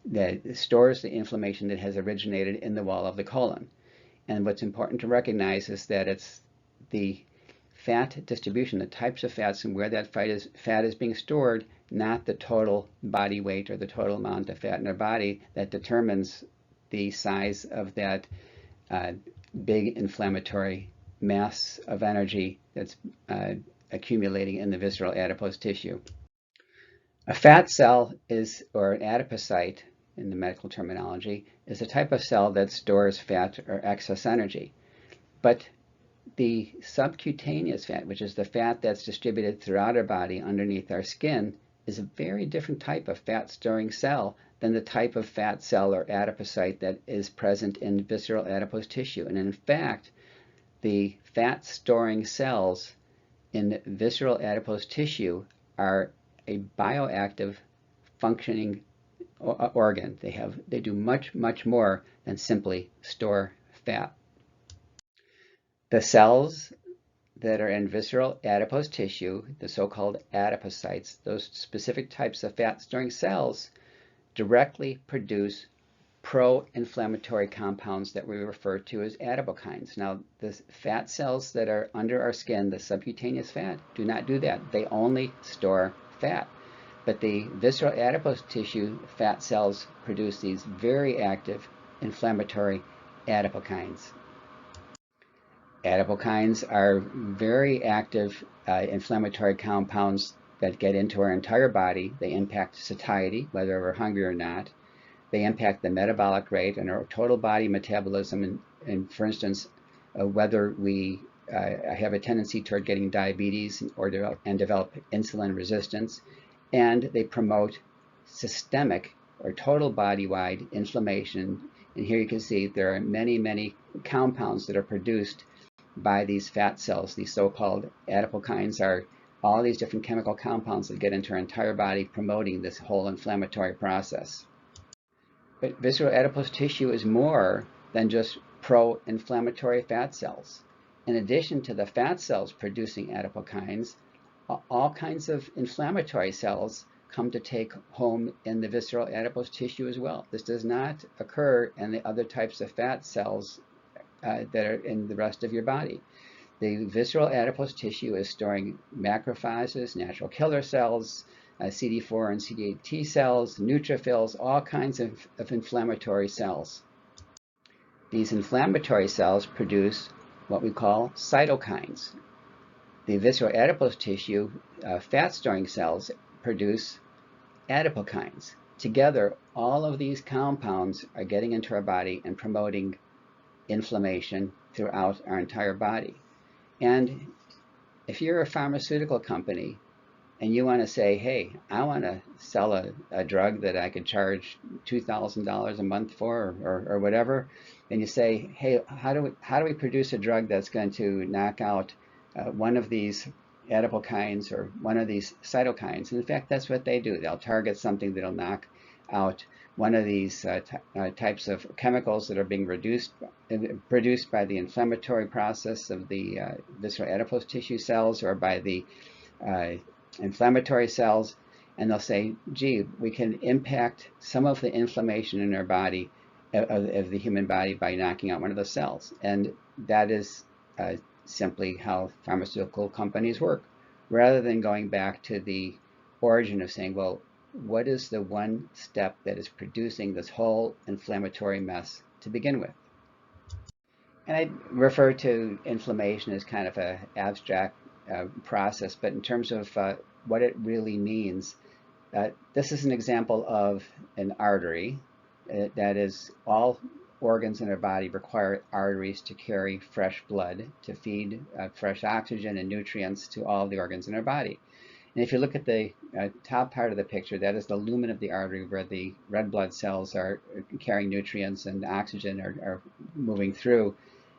that stores the inflammation that has originated in the wall of the colon. And what's important to recognize is that it's the fat distribution, the types of fats and where that fat is being stored, not the total body weight or the total amount of fat in our body, that determines the size of that big inflammatory mass of energy that's accumulating in the visceral adipose tissue. A fat cell is, or an adipocyte in the medical terminology, is a type of cell that stores fat or excess energy. But the subcutaneous fat, which is the fat that's distributed throughout our body underneath our skin, is a very different type of fat storing cell than the type of fat cell or adipocyte that is present in visceral adipose tissue. And in fact, the fat storing cells in visceral adipose tissue are a bioactive functioning organ. They do much more than simply store fat. The cells that are in visceral adipose tissue, the so-called adipocytes, those specific types of fat-storing cells, directly produce pro-inflammatory compounds that we refer to as adipokines. Now, the fat cells that are under our skin, the subcutaneous fat, do not do that. They only store fat. But the visceral adipose tissue fat cells produce these very active inflammatory adipokines. Adipokines are very active inflammatory compounds that get into our entire body. They impact satiety, whether we're hungry or not. They impact the metabolic rate and our total body metabolism, and for instance, whether we have a tendency toward getting diabetes or develop insulin resistance. And they promote systemic or total body-wide inflammation. And here you can see there are many compounds that are produced by these fat cells. These so-called adipokines are all these different chemical compounds that get into our entire body, promoting this whole inflammatory process. But visceral adipose tissue is more than just pro-inflammatory fat cells. In addition to the fat cells producing adipokines, all kinds of inflammatory cells come to take home in the visceral adipose tissue as well. This does not occur in the other types of fat cells that are in the rest of your body. The visceral adipose tissue is storing macrophages, natural killer cells, CD4 and CD8 T cells, neutrophils, all kinds of inflammatory cells. These inflammatory cells produce what we call cytokines. The visceral adipose tissue fat-storing cells produce adipokines. Together, all of these compounds are getting into our body and promoting inflammation throughout our entire body. And if you're a pharmaceutical company and you want to say, hey, I want to sell a drug that I could charge $2,000 a month for, or whatever, and you say, hey, how do we produce a drug that's going to knock out one of these adipokines or one of these cytokines? And in fact, that's what they do. They'll target something that'll knock out one of these types of chemicals that are being produced by the inflammatory process of the visceral adipose tissue cells, or by the inflammatory cells, and they'll say, gee, we can impact some of the inflammation in our body, of the human body, by knocking out one of the cells. And that is simply how pharmaceutical companies work, rather than going back to the origin of saying, well, what is the one step that is producing this whole inflammatory mess to begin with? And I refer to inflammation as kind of an abstract process, but in terms of what it really means, this is an example of an artery. That is, all organs in our body require arteries to carry fresh blood, to feed fresh oxygen and nutrients to all the organs in our body. And if you look at the top part of the picture, that is the lumen of the artery, where the red blood cells are carrying nutrients and oxygen are moving through.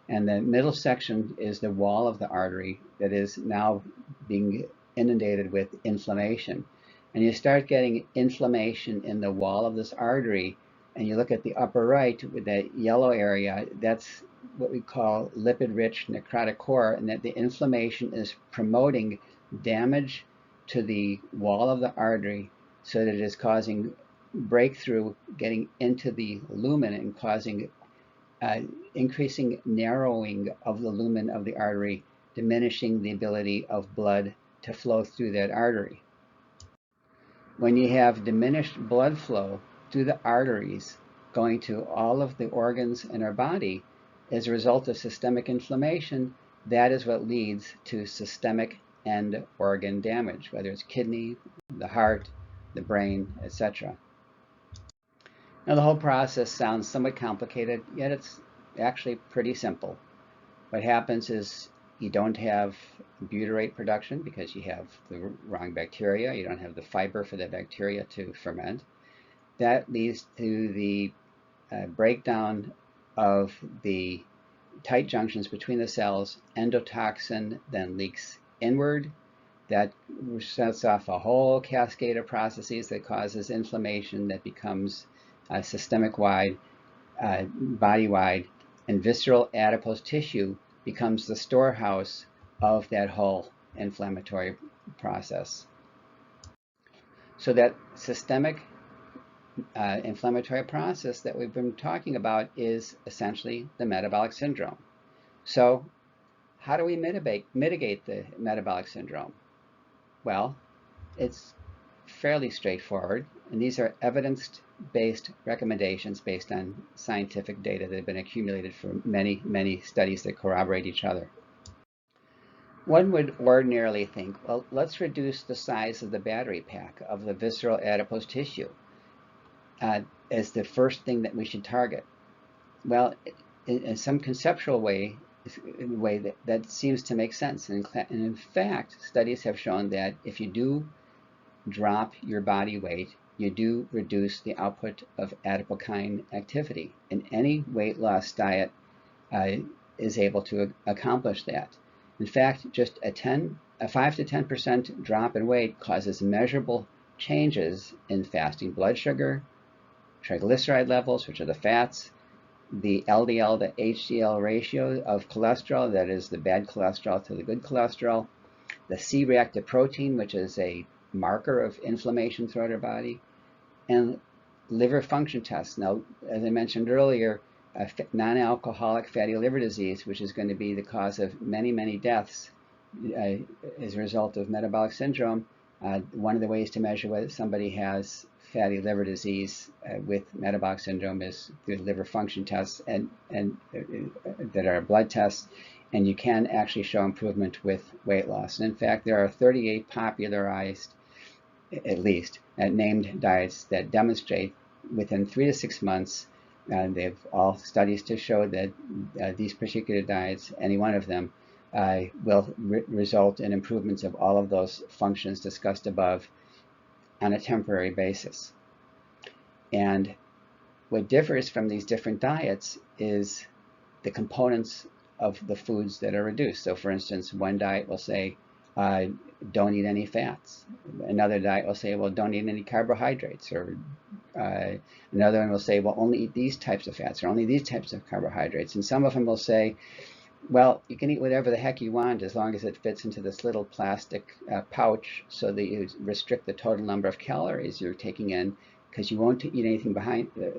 And the middle section is the wall of the artery that is now being inundated with inflammation. And you start getting inflammation in the wall of this artery, and you look at the upper right with that yellow area, that's what we call lipid-rich necrotic core, and that the inflammation is promoting damage to the wall of the artery, so that it is causing breakthrough, getting into the lumen, and causing increasing narrowing of the lumen of the artery, diminishing the ability of blood to flow through that artery. When you have diminished blood flow through the arteries going to all of the organs in our body as a result of systemic inflammation, that is what leads to systemic end organ damage, whether it's kidney, the heart, the brain, etc. Now, the whole process sounds somewhat complicated, yet it's actually pretty simple. What happens is you don't have butyrate production because you have the wrong bacteria. You don't have the fiber for the bacteria to ferment. That leads to the breakdown of the tight junctions between the cells. Endotoxin then leaks inward. That sets off a whole cascade of processes that causes inflammation that becomes systemic-wide, body-wide, and visceral adipose tissue becomes the storehouse of that whole inflammatory process. So that systemic inflammatory process that we've been talking about is essentially the metabolic syndrome. So how do we mitigate the metabolic syndrome? Well, it's fairly straightforward, and these are evidence-based recommendations based on scientific data that have been accumulated from many, many studies that corroborate each other. One would ordinarily think, well, let's reduce the size of the battery pack of the visceral adipose tissue as the first thing that we should target. Well, in some conceptual way that seems to make sense. And in fact, studies have shown that if you do drop your body weight, you do reduce the output of adipokine activity. And any weight loss diet is able to accomplish that. In fact, just a 5 to 10% drop in weight causes measurable changes in fasting blood sugar, triglyceride levels, which are the fats, the LDL to HDL ratio of cholesterol, that is the bad cholesterol to the good cholesterol, the C-reactive protein, which is a marker of inflammation throughout our body, and liver function tests. Now, as I mentioned earlier, non-alcoholic fatty liver disease, which is going to be the cause of many, many deaths as a result of metabolic syndrome. One of the ways to measure whether somebody has fatty liver disease with metabolic syndrome is through liver function tests and that are blood tests, and you can actually show improvement with weight loss. And in fact, there are 38 popularized at least, named diets that demonstrate within 3 to 6 months, they have all studies to show that these particular diets, any one of them, will result in improvements of all of those functions discussed above on a temporary basis. And what differs from these different diets is the components of the foods that are reduced. So for instance, one diet will say, don't eat any fats. Another diet will say, well, don't eat any carbohydrates. Or another one will say, well, only eat these types of fats or only these types of carbohydrates. And some of them will say, well, you can eat whatever the heck you want as long as it fits into this little plastic pouch so that you restrict the total number of calories you're taking in, because you won't eat anything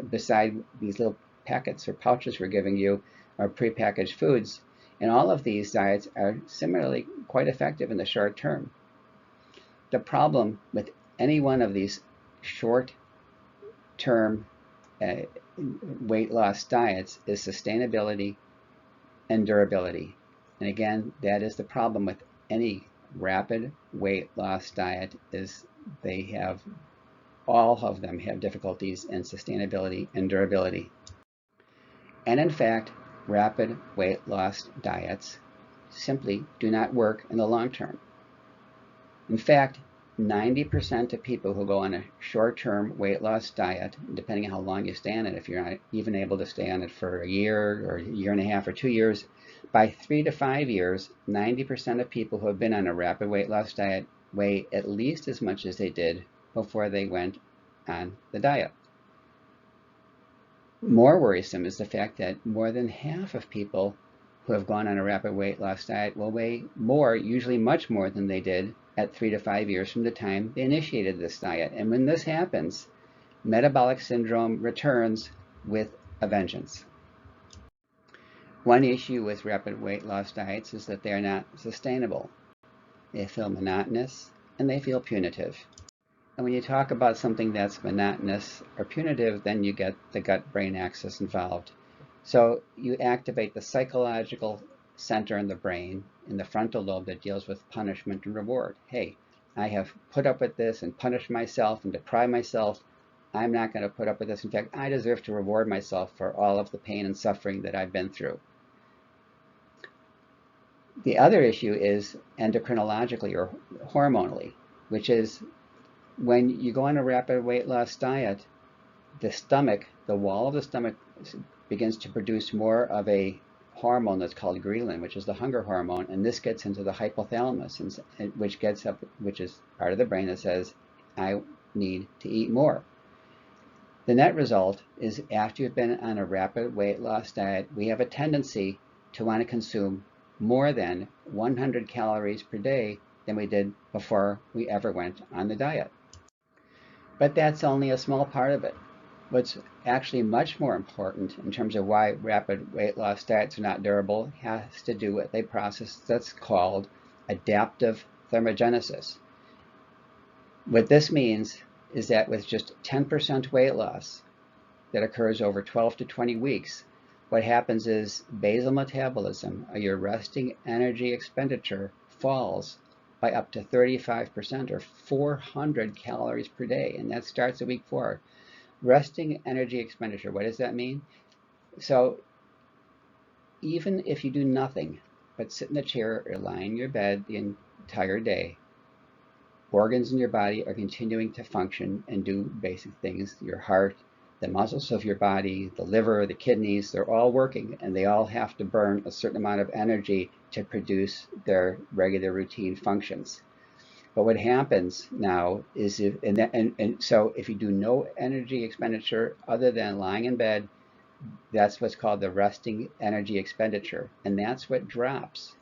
beside these little packets or pouches we're giving you, or prepackaged foods. And all of these diets are similarly quite effective in the short term. The problem with any one of these short-term weight loss diets is sustainability and durability. And again, that is the problem with any rapid weight loss diet, is all of them have difficulties in sustainability and durability. And in fact, rapid weight loss diets simply do not work in the long term. In fact, 90% of people who go on a short-term weight loss diet, depending on how long you stay on it, if you're not even able to stay on it for a year or a year and a half or 2 years, by 3 to 5 years, 90% of people who have been on a rapid weight loss diet weigh at least as much as they did before they went on the diet. More worrisome is the fact that more than half of people who have gone on a rapid weight loss diet will weigh more, usually much more than they did at 3 to 5 years from the time they initiated this diet. And when this happens, metabolic syndrome returns with a vengeance. One issue with rapid weight loss diets is that they are not sustainable. They feel monotonous and they feel punitive. And when you talk about something that's monotonous or punitive, then you get the gut-brain axis involved. So you activate the psychological center in the brain, in the frontal lobe, that deals with punishment and reward. Hey, I have put up with this and punished myself and deprived myself. I'm not going to put up with this. In fact, I deserve to reward myself for all of the pain and suffering that I've been through. The other issue is endocrinologically or hormonally, which is when you go on a rapid weight loss diet, the stomach, the wall of the stomach, begins to produce more of a hormone that's called ghrelin, which is the hunger hormone, and this gets into the hypothalamus, which is part of the brain that says, I need to eat more. The net result is, after you've been on a rapid weight loss diet, we have a tendency to want to consume more than 100 calories per day than we did before we ever went on the diet. But that's only a small part of it. What's actually much more important in terms of why rapid weight loss diets are not durable has to do with a process that's called adaptive thermogenesis. What this means is that with just 10% weight loss that occurs over 12 to 20 weeks, what happens is basal metabolism, or your resting energy expenditure, falls by up to 35%, or 400 calories per day, and that starts at week 4. Resting energy expenditure, what does that mean? So even if you do nothing but sit in a chair or lie in your bed the entire day, organs in your body are continuing to function and do basic things. Your heart, the muscles of your body, the liver, the kidneys, they're all working, and they all have to burn a certain amount of energy to produce their regular routine functions. But what happens now is, so if you do no energy expenditure other than lying in bed, that's what's called the resting energy expenditure, and that's what drops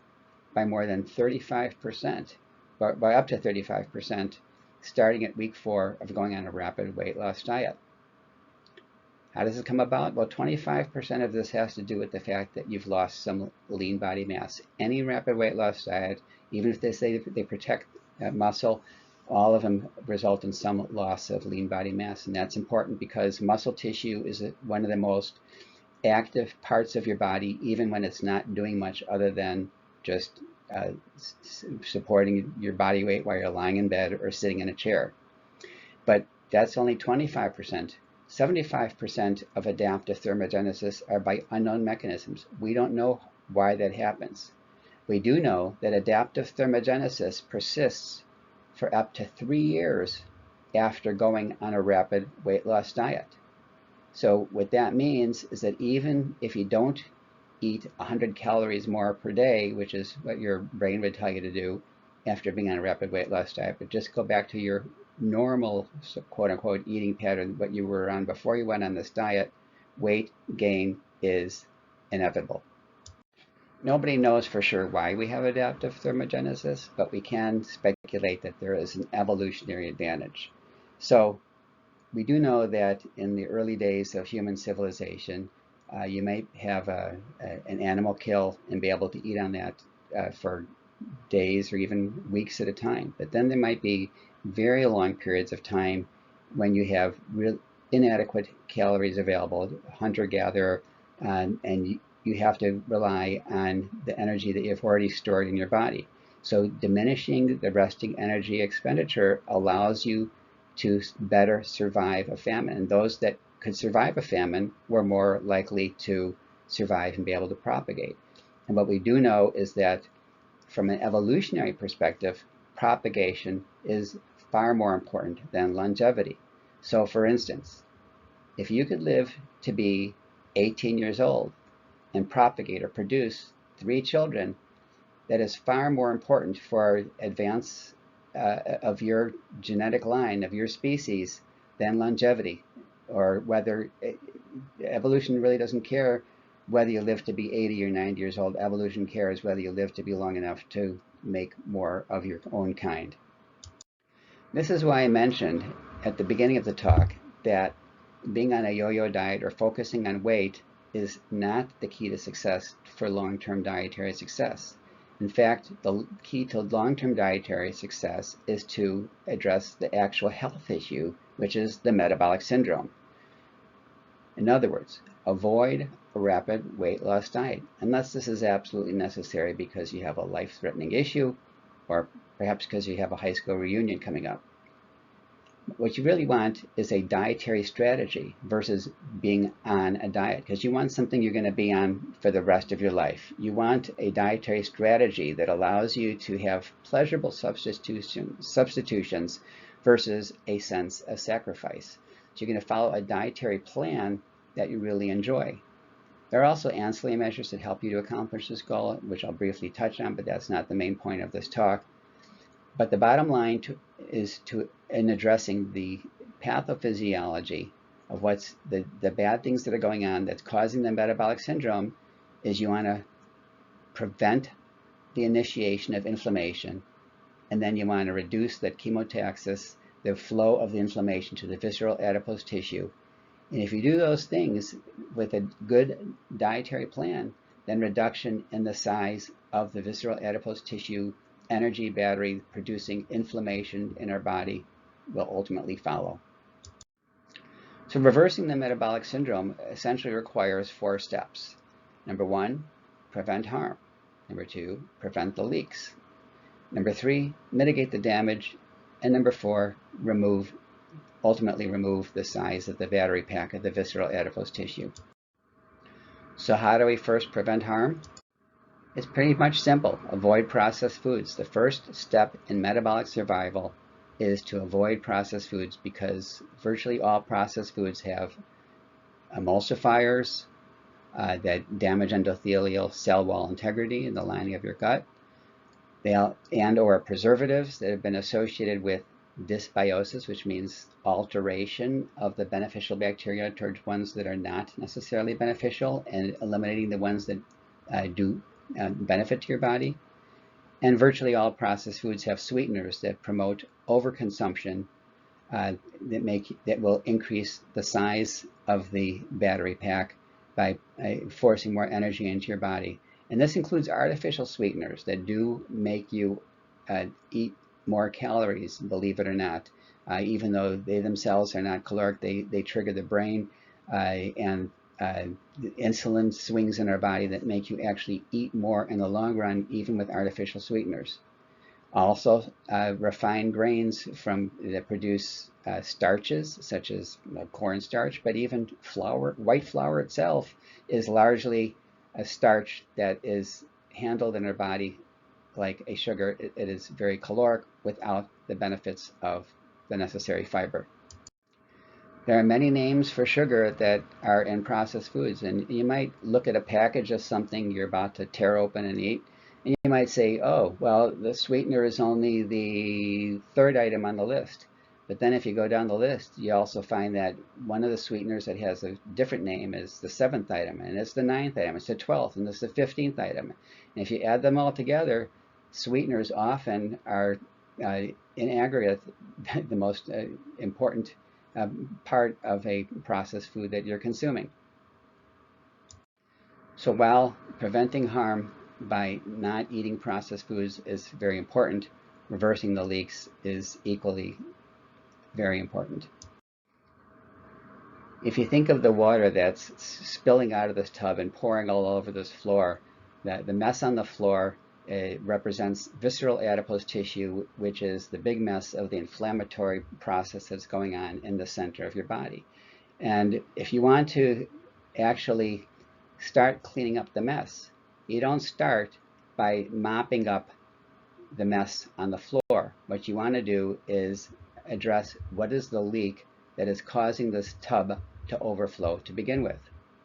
by more than 35%, by up to 35%, starting at week 4 of going on a rapid weight loss diet. How does it come about? Well, 25% of this has to do with the fact that you've lost some lean body mass. Any rapid weight loss diet, even if they say they protect muscle, all of them result in some loss of lean body mass. And that's important because muscle tissue is one of the most active parts of your body, even when it's not doing much other than just supporting your body weight while you're lying in bed or sitting in a chair. But that's only 25%. 75% of adaptive thermogenesis are by unknown mechanisms. We don't know why that happens. We do know that adaptive thermogenesis persists for up to 3 years after going on a rapid weight loss diet. So what that means is that even if you don't eat 100 calories more per day, which is what your brain would tell you to do after being on a rapid weight loss diet, but just go back to your normal, quote unquote, eating pattern, what you were on before you went on this diet, weight gain is inevitable. Nobody knows for sure why we have adaptive thermogenesis, but we can speculate that there is an evolutionary advantage. So we do know that in the early days of human civilization, you might have an animal kill and be able to eat on that for days or even weeks at a time. But then there might be very long periods of time when you have real inadequate calories available, hunter-gatherer, and you have to rely on the energy that you've already stored in your body. So diminishing the resting energy expenditure allows you to better survive a famine. And those that could survive a famine were more likely to survive and be able to propagate. And what we do know is that from an evolutionary perspective, propagation is far more important than longevity. So for instance, if you could live to be 18 years old and propagate or produce 3 children, that is far more important for advance of your genetic line, of your species, than longevity, or whether evolution really doesn't care whether you live to be 80 or 90 years old. Evolution cares whether you live to be long enough to make more of your own kind. This is why I mentioned at the beginning of the talk that being on a yo-yo diet or focusing on weight is not the key to success for long-term dietary success. In fact, the key to long-term dietary success is to address the actual health issue, which is the metabolic syndrome. In other words, avoid a rapid weight loss diet, unless this is absolutely necessary because you have a life-threatening issue, or perhaps because you have a high school reunion coming up. What you really want is a dietary strategy versus being on a diet, because you want something you're going to be on for the rest of your life. You want a dietary strategy that allows you to have pleasurable substitutions versus a sense of sacrifice. So you're going to follow a dietary plan that you really enjoy. There are also ancillary measures that help you to accomplish this goal, which I'll briefly touch on, but that's not the main point of this talk. But the bottom line is in addressing the pathophysiology of what's the bad things that are going on that's causing the metabolic syndrome, is you want to prevent the initiation of inflammation, and then you want to reduce that chemotaxis, the flow of the inflammation to the visceral adipose tissue. And if you do those things with a good dietary plan, then reduction in the size of the visceral adipose tissue energy battery producing inflammation in our body will ultimately follow. So reversing the metabolic syndrome essentially requires 4 steps. Number 1, prevent harm. Number 2, prevent the leaks. Number 3, mitigate the damage. And number 4, ultimately remove the size of the battery pack of the visceral adipose tissue. So how do we first prevent harm? It's pretty much simple. Avoid processed foods. The first step in metabolic survival is to avoid processed foods, because virtually all processed foods have emulsifiers that damage endothelial cell wall integrity in the lining of your gut, and/or preservatives that have been associated with dysbiosis, which means alteration of the beneficial bacteria towards ones that are not necessarily beneficial, and eliminating the ones that do benefit to your body. And virtually all processed foods have sweeteners that promote overconsumption that will increase the size of the battery pack by forcing more energy into your body. And this includes artificial sweeteners that do make you eat more calories, believe it or not, even though they themselves are not caloric. They trigger the brain and the insulin swings in our body that make you actually eat more in the long run, even with artificial sweeteners. Also, refined grains that produce starches, such as cornstarch, but even flour, white flour itself is largely a starch that is handled in our body like a sugar. It is very caloric without the benefits of the necessary fiber. There are many names for sugar that are in processed foods, and you might look at a package of something you're about to tear open and eat, and you might say, oh, well, the sweetener is only the third item on the list. But then if you go down the list, you also find that one of the sweeteners that has a different name is the seventh item, and it's the ninth item, it's the 12th, and it's the 15th item. And if you add them all together, sweeteners often are, in aggregate, the most important part of a processed food that you're consuming. So while preventing harm by not eating processed foods is very important, reversing the leaks is equally very important. If you think of the water that's spilling out of this tub and pouring all over this floor, the mess on the floor represents visceral adipose tissue, which is the big mess of the inflammatory process that's going on in the center of your body. And if you want to actually start cleaning up the mess, you don't start by mopping up the mess on the floor. What you want to do is address what is the leak that is causing this tub to overflow to begin with.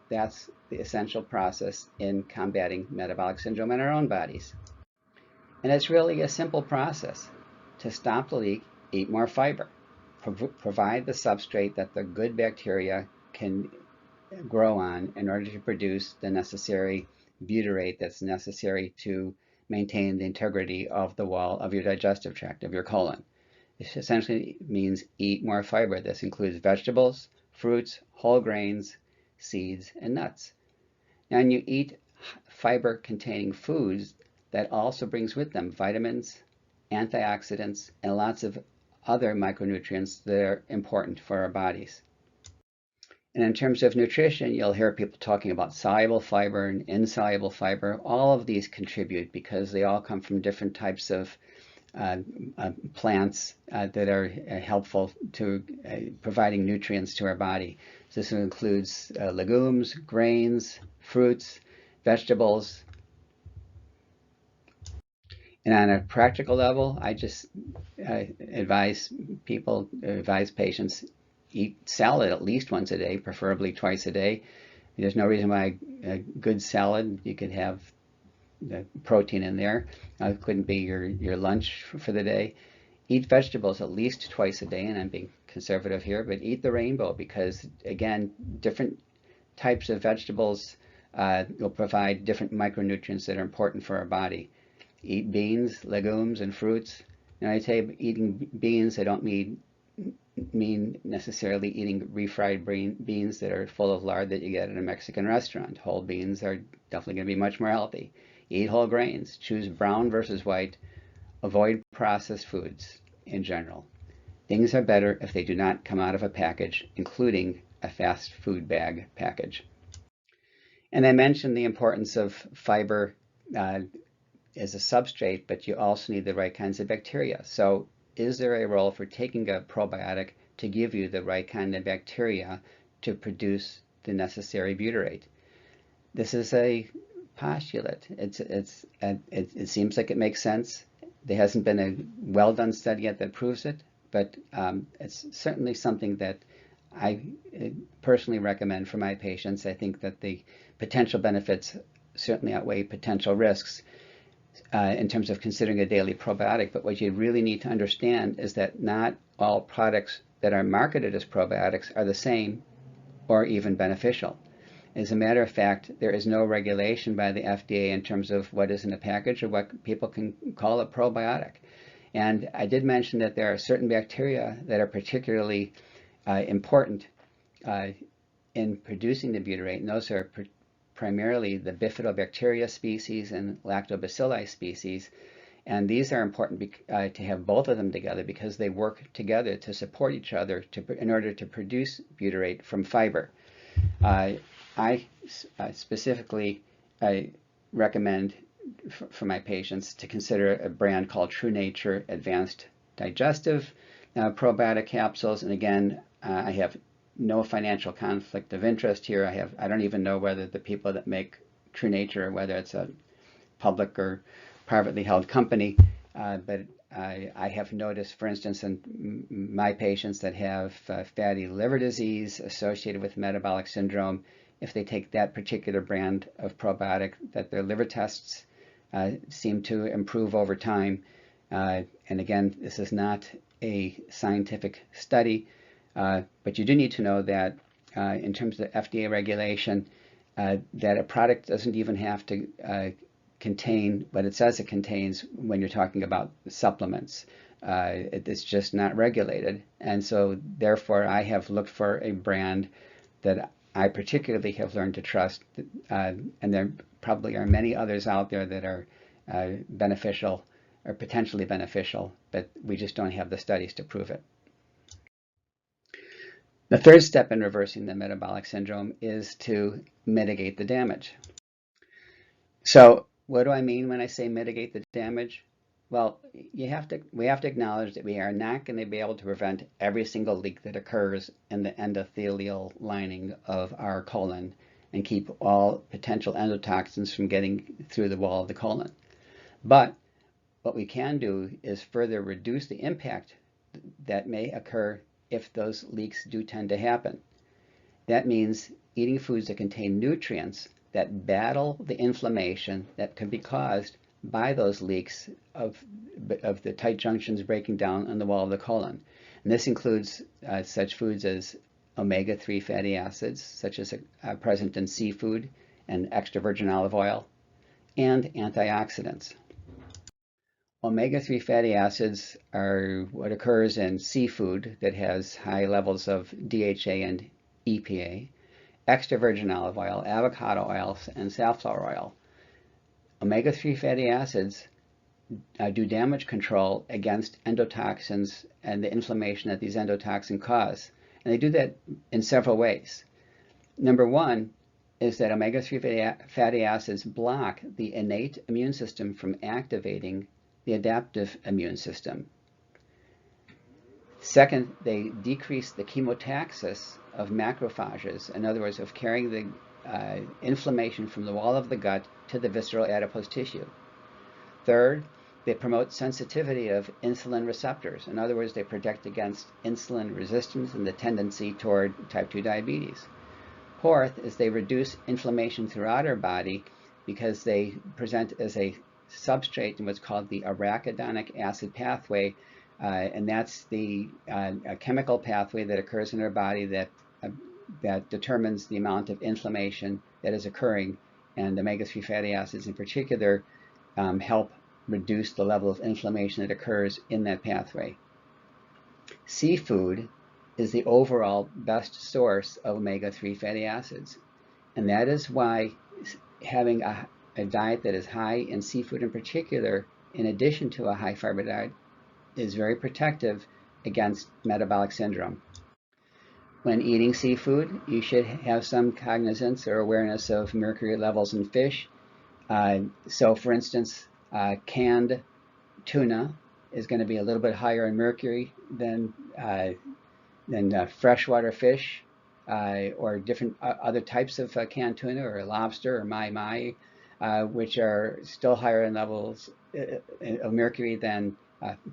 That's the essential process in combating metabolic syndrome in our own bodies. And it's really a simple process. To stop the leak, eat more fiber. Provide the substrate that the good bacteria can grow on in order to produce the necessary butyrate that's necessary to maintain the integrity of the wall of your digestive tract, of your colon. This essentially means eat more fiber. This includes vegetables, fruits, whole grains, seeds, and nuts. Now, when you eat fiber-containing foods, that also brings with them vitamins, antioxidants, and lots of other micronutrients that are important for our bodies. And in terms of nutrition, you'll hear people talking about soluble fiber and insoluble fiber. All of these contribute because they all come from different types of plants that are helpful to providing nutrients to our body. So this includes legumes, grains, fruits, vegetables. And on a practical level, I just advise patients, eat salad at least once a day, preferably twice a day. There's no reason why a good salad, you could have the protein in there. It couldn't be your lunch for the day. Eat vegetables at least twice a day, and I'm being conservative here, but eat the rainbow because, again, different types of vegetables will provide different micronutrients that are important for our body. Eat beans, legumes, and fruits. And I say eating beans, I don't mean necessarily eating refried beans that are full of lard that you get at a Mexican restaurant. Whole beans are definitely going to be much more healthy. Eat whole grains. Choose brown versus white. Avoid processed foods in general. Things are better if they do not come out of a package, including a fast food bag package. And I mentioned the importance of fiber as a substrate, but you also need the right kinds of bacteria. So is there a role for taking a probiotic to give you the right kind of bacteria to produce the necessary butyrate? This is a postulate. It seems like it makes sense. There hasn't been a well-done study yet that proves it, but it's certainly something that I personally recommend for my patients. I think that the potential benefits certainly outweigh potential risks in terms of considering a daily probiotic. But what you really need to understand is that not all products that are marketed as probiotics are the same or even beneficial. As a matter of fact, there is no regulation by the FDA in terms of what is in a package or what people can call a probiotic. And I did mention that there are certain bacteria that are particularly important in producing the butyrate, and those are primarily the bifidobacteria species and lactobacilli species. And these are important to have both of them together because they work together to support each other in order to produce butyrate from fiber. I specifically recommend for my patients to consider a brand called True Nature Advanced Digestive. probiotic capsules, and again, I have no financial conflict of interest here. I don't even know whether the people that make True Nature, whether it's a public or privately held company, but I have noticed, for instance, in my patients that have fatty liver disease associated with metabolic syndrome, if they take that particular brand of probiotic, that their liver tests seem to improve over time. And again, this is not a scientific study, but you do need to know that in terms of FDA regulation, that a product doesn't even have to contain what it says it contains when you're talking about supplements. It's just not regulated. And so therefore, I have looked for a brand that I particularly have learned to trust, and there probably are many others out there that are beneficial or potentially beneficial, but we just don't have the studies to prove it. The third step in reversing the metabolic syndrome is to mitigate the damage. So what do I mean when I say mitigate the damage? Well, we have to acknowledge that we are not going to be able to prevent every single leak that occurs in the endothelial lining of our colon and keep all potential endotoxins from getting through the wall of the colon. But what we can do is further reduce the impact that may occur if those leaks do tend to happen. That means eating foods that contain nutrients that battle the inflammation that can be caused by those leaks of the tight junctions breaking down on the wall of the colon. And this includes such foods as omega-3 fatty acids, such as present in seafood and extra virgin olive oil, and antioxidants. Omega-3 fatty acids are what occurs in seafood that has high levels of DHA and EPA, extra virgin olive oil, avocado oils, and safflower oil. Omega-3 fatty acids do damage control against endotoxins and the inflammation that these endotoxins cause. And they do that in several ways. Number one is that omega-3 fatty acids block the innate immune system from activating the adaptive immune system. Second, they decrease the chemotaxis of macrophages, in other words, of carrying the inflammation from the wall of the gut to the visceral adipose tissue. Third, they promote sensitivity of insulin receptors. In other words, they protect against insulin resistance and the tendency toward type 2 diabetes. Fourth is they reduce inflammation throughout our body because they present as a substrate in what's called the arachidonic acid pathway, and that's the chemical pathway that occurs in our body that determines the amount of inflammation that is occurring, and omega-3 fatty acids in particular help reduce the level of inflammation that occurs in that pathway. Seafood is the overall best source of omega-3 fatty acids, and that is why having a diet that is high in seafood in particular, in addition to a high fiber diet, is very protective against metabolic syndrome. When eating seafood, you should have some cognizance or awareness of mercury levels in fish. So for instance, canned tuna is going to be a little bit higher in mercury than freshwater fish or different other types of canned tuna or lobster or mai, which are still higher in levels of mercury than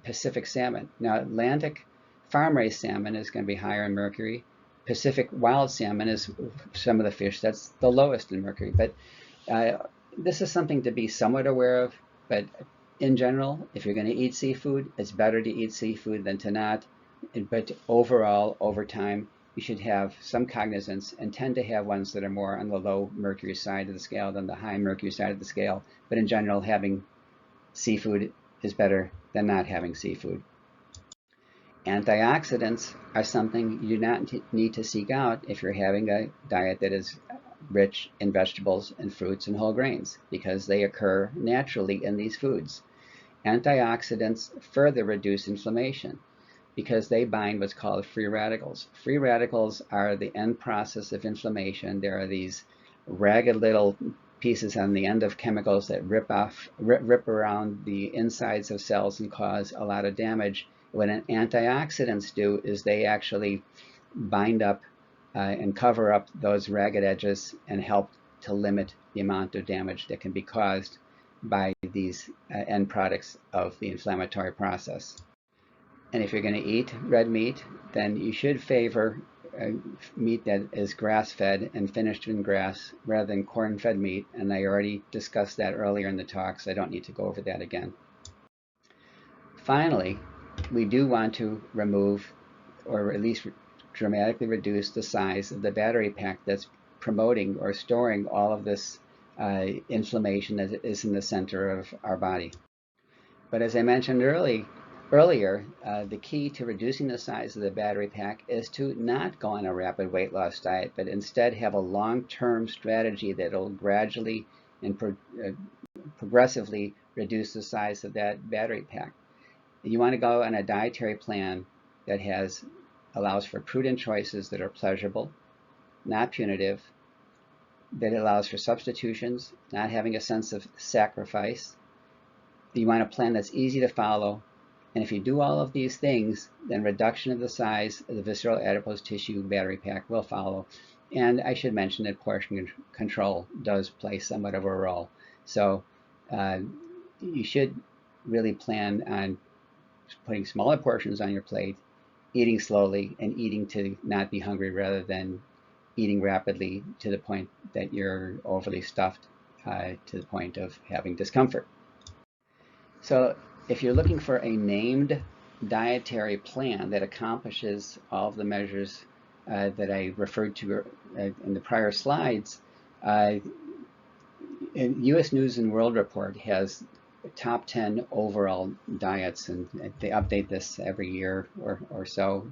Pacific salmon. Now, Atlantic farm-raised salmon is going to be higher in mercury. Pacific wild salmon is some of the fish that's the lowest in mercury. But this is something to be somewhat aware of. But in general, if you're going to eat seafood, it's better to eat seafood than to not. But overall, over time, you should have some cognizance and tend to have ones that are more on the low mercury side of the scale than the high mercury side of the scale. But in general, having seafood is better than not having seafood. Antioxidants are something you do not need to seek out if you're having a diet that is rich in vegetables and fruits and whole grains, because they occur naturally in these foods. Antioxidants further reduce inflammation because they bind what's called free radicals. Free radicals are the end process of inflammation. There are these ragged little pieces on the end of chemicals that rip around the insides of cells and cause a lot of damage. What antioxidants do is they actually bind up and cover up those ragged edges and help to limit the amount of damage that can be caused by these end products of the inflammatory process. And if you're going to eat red meat, then you should favor meat that is grass-fed and finished in grass rather than corn-fed meat. And I already discussed that earlier in the talk, so I don't need to go over that again. Finally, we do want to remove, or at least dramatically reduce, the size of the battery pack that's promoting or storing all of this inflammation that is in the center of our body. But as I mentioned earlier, the key to reducing the size of the battery pack is to not go on a rapid weight loss diet, but instead have a long-term strategy that will gradually and progressively reduce the size of that battery pack. You want to go on a dietary plan that allows for prudent choices that are pleasurable, not punitive, that allows for substitutions, not having a sense of sacrifice. You want a plan that's easy to follow. And if you do all of these things, then reduction of the size of the visceral adipose tissue battery pack will follow. And I should mention that portion control does play somewhat of a role. So you should really plan on putting smaller portions on your plate, eating slowly, and eating to not be hungry rather than eating rapidly to the point that you're overly stuffed to the point of having discomfort. So if you're looking for a named dietary plan that accomplishes all of the measures that I referred to in the prior slides, U.S. News and World Report has top 10 overall diets, and they update this every year or so.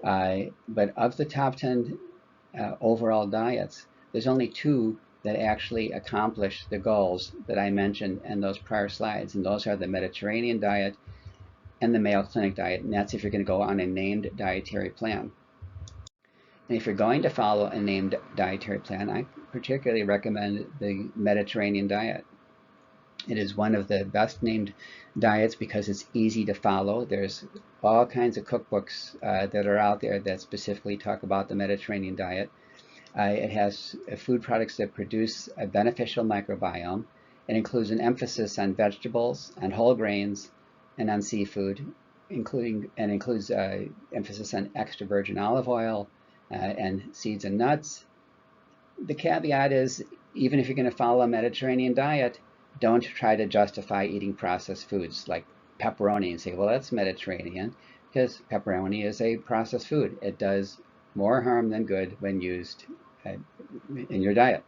But of the top 10 overall diets, there's only 2 that actually accomplish the goals that I mentioned in those prior slides, and those are the Mediterranean diet and the Mayo Clinic diet, and that's if you're going to go on a named dietary plan. And if you're going to follow a named dietary plan, I particularly recommend the Mediterranean diet. It is one of the best named diets because it's easy to follow. There's all kinds of cookbooks that are out there that specifically talk about the Mediterranean diet. It has food products that produce a beneficial microbiome. It includes an emphasis on vegetables, on whole grains, and on seafood, includes emphasis on extra virgin olive oil and seeds and nuts. The caveat is, even if you're going to follow a Mediterranean diet, don't try to justify eating processed foods like pepperoni and say, well, that's Mediterranean, because pepperoni is a processed food. It does more harm than good when used in your diet.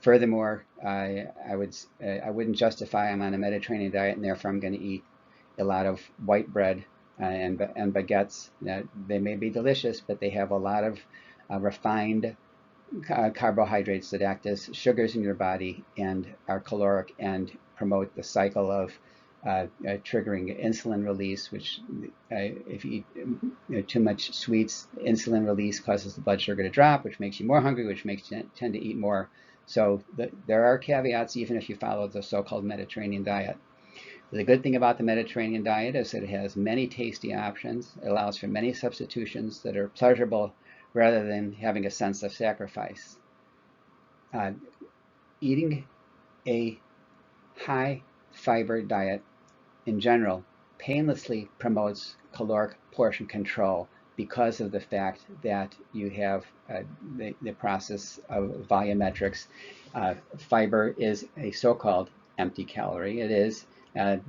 Furthermore, I wouldn't justify I'm on a Mediterranean diet and therefore I'm going to eat a lot of white bread and baguettes. They may be delicious, but they have a lot of refined carbohydrates that act as sugars in your body and are caloric and promote the cycle of triggering insulin release, which if you eat too much sweets, insulin release causes the blood sugar to drop, which makes you more hungry, which makes you tend to eat more. So there are caveats even if you follow the so-called Mediterranean diet. The good thing about the Mediterranean diet is that it has many tasty options. It allows for many substitutions that are pleasurable rather than having a sense of sacrifice. Eating a high fiber diet in general painlessly promotes caloric portion control because of the fact that you have the process of volumetrics. Fiber is a so-called empty calorie. It is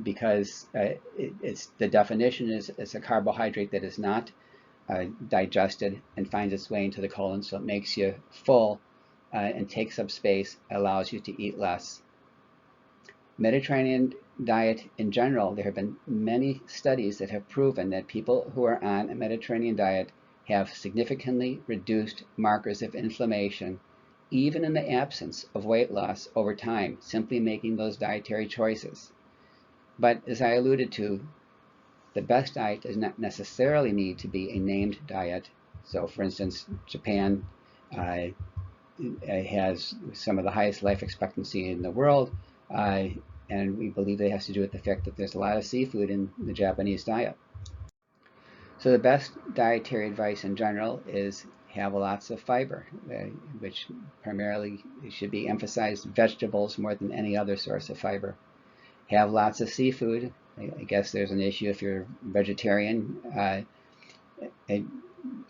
because the definition is it's a carbohydrate that is not digested and finds its way into the colon, so it makes you full and takes up space, allows you to eat less. Mediterranean diet in general, there have been many studies that have proven that people who are on a Mediterranean diet have significantly reduced markers of inflammation, even in the absence of weight loss over time, simply making those dietary choices. But as I alluded to, the best diet does not necessarily need to be a named diet. So for instance, Japan has some of the highest life expectancy in the world, and we believe it has to do with the fact that there's a lot of seafood in the Japanese diet. So the best dietary advice in general is have lots of fiber, which primarily should be emphasized vegetables more than any other source of fiber. Have lots of seafood. I guess there's an issue if you're vegetarian,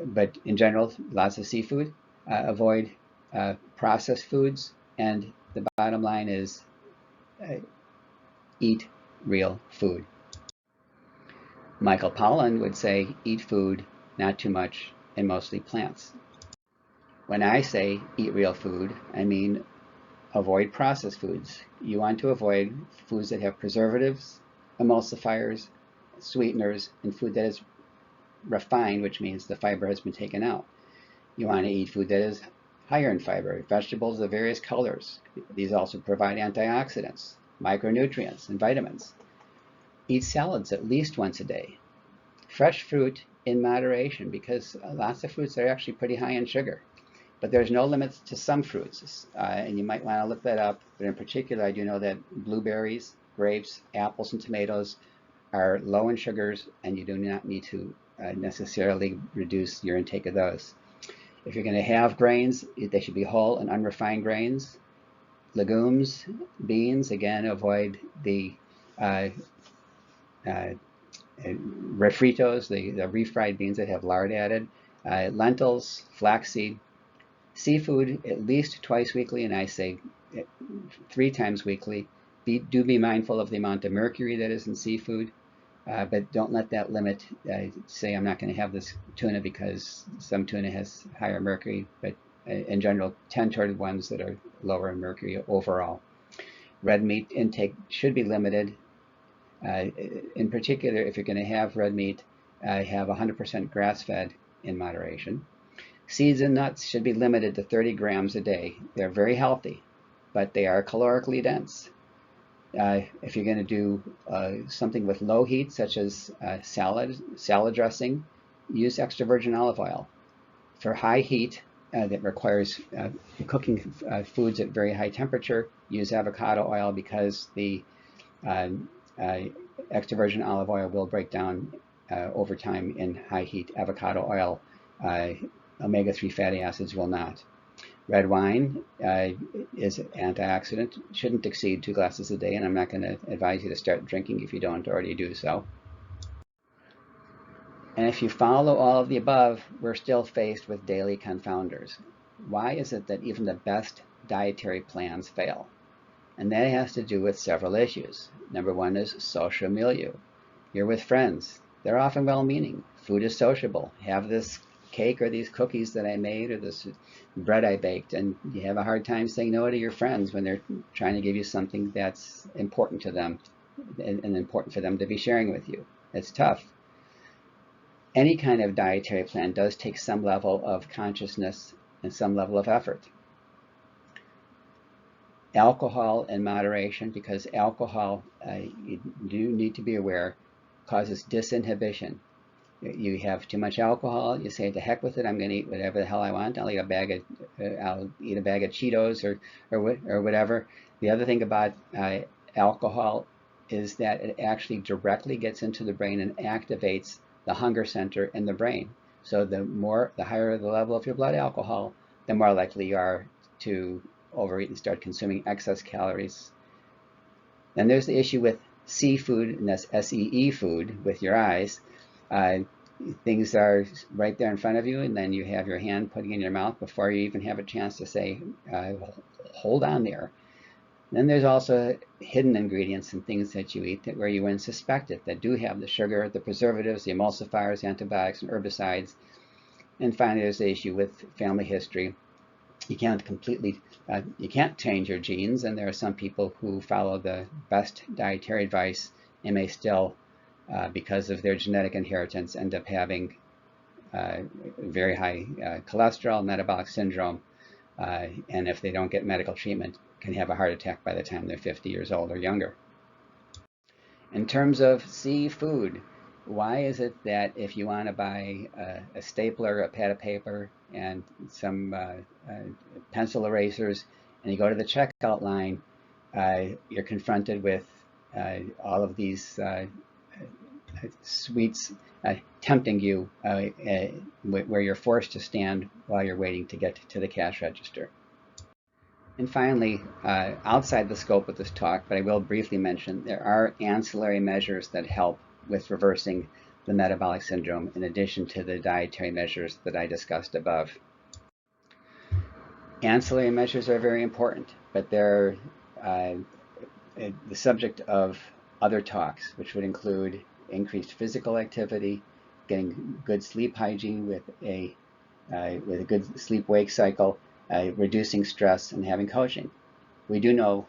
but in general, lots of seafood. Avoid processed foods, and the bottom line is eat real food. Michael Pollan would say eat food, not too much, and mostly plants. When I say eat real food, I mean avoid processed foods. You want to avoid foods that have preservatives, emulsifiers, sweeteners, and food that is refined, which means the fiber has been taken out. You want to eat food that is higher in fiber, vegetables of various colors. These also provide antioxidants, micronutrients, and vitamins. Eat salads at least once a day. Fresh fruit in moderation, because lots of fruits are actually pretty high in sugar. But there's no limits to some fruits, and you might want to look that up. But in particular, I do know that blueberries, grapes, apples, and tomatoes are low in sugars, and you do not need to necessarily reduce your intake of those. If you're going to have grains, they should be whole and unrefined grains. Legumes, beans, again, avoid the refritos, the refried beans that have lard added. Lentils, flaxseed. Seafood at least twice weekly, and I say 3 times weekly. Do be mindful of the amount of mercury that is in seafood, but don't let that limit. Say I'm not going to have this tuna because some tuna has higher mercury, but in general tend toward ones that are lower in mercury overall. Red meat intake should be limited. In particular, if you're going to have red meat, have 100% grass-fed in moderation. Seeds and nuts should be limited to 30 grams a day. They're very healthy, but they are calorically dense. If you're going to do something with low heat, such as salad dressing, use extra virgin olive oil. For high heat that requires cooking foods at very high temperature, use avocado oil, because the extra virgin olive oil will break down over time in high heat. Avocado oil, omega-3 fatty acids will not. Red wine is an antioxidant, shouldn't exceed 2 glasses a day, and I'm not going to advise you to start drinking if you don't already do so. And if you follow all of the above, we're still faced with daily confounders. Why is it that even the best dietary plans fail? And that has to do with several issues. Number one is social milieu. You're with friends. They're often well-meaning. Food is sociable. Have this cake or these cookies that I made or this bread I baked, and you have a hard time saying no to your friends when they're trying to give you something that's important to them and important for them to be sharing with you. It's tough. Any kind of dietary plan does take some level of consciousness and some level of effort. Alcohol in moderation, because alcohol, you do need to be aware, causes disinhibition. You have too much alcohol, you say to heck with it, I'm going to eat whatever the hell I want. I'll eat a bag of Cheetos or whatever. The other thing about alcohol is that it actually directly gets into the brain and activates the hunger center in the brain. So the higher the level of your blood alcohol, the more likely you are to overeat and start consuming excess calories. Then there's the issue with seafood, and that's SEE food with your eyes. Things are right there in front of you, and then you have your hand putting in your mouth before you even have a chance to say, hold on there. Then there's also hidden ingredients and things that you eat where you wouldn't suspect it, that do have the sugar, the preservatives, the emulsifiers, antibiotics, and herbicides. And finally, there's the issue with family history. You can't change your genes, and there are some people who follow the best dietary advice and may still, because of their genetic inheritance, end up having very high cholesterol, metabolic syndrome, and if they don't get medical treatment, can have a heart attack by the time they're 50 years old or younger. In terms of seafood, why is it that if you want to buy a stapler, a pad of paper, and some pencil erasers, and you go to the checkout line, you're confronted with all of these sweets tempting you where you're forced to stand while you're waiting to get to the cash register. And finally, outside the scope of this talk, but I will briefly mention, there are ancillary measures that help with reversing the metabolic syndrome in addition to the dietary measures that I discussed above. Ancillary measures are very important, but they're the subject of other talks, which would include increased physical activity, getting good sleep hygiene with a good sleep-wake cycle, reducing stress, and having coaching. We do know,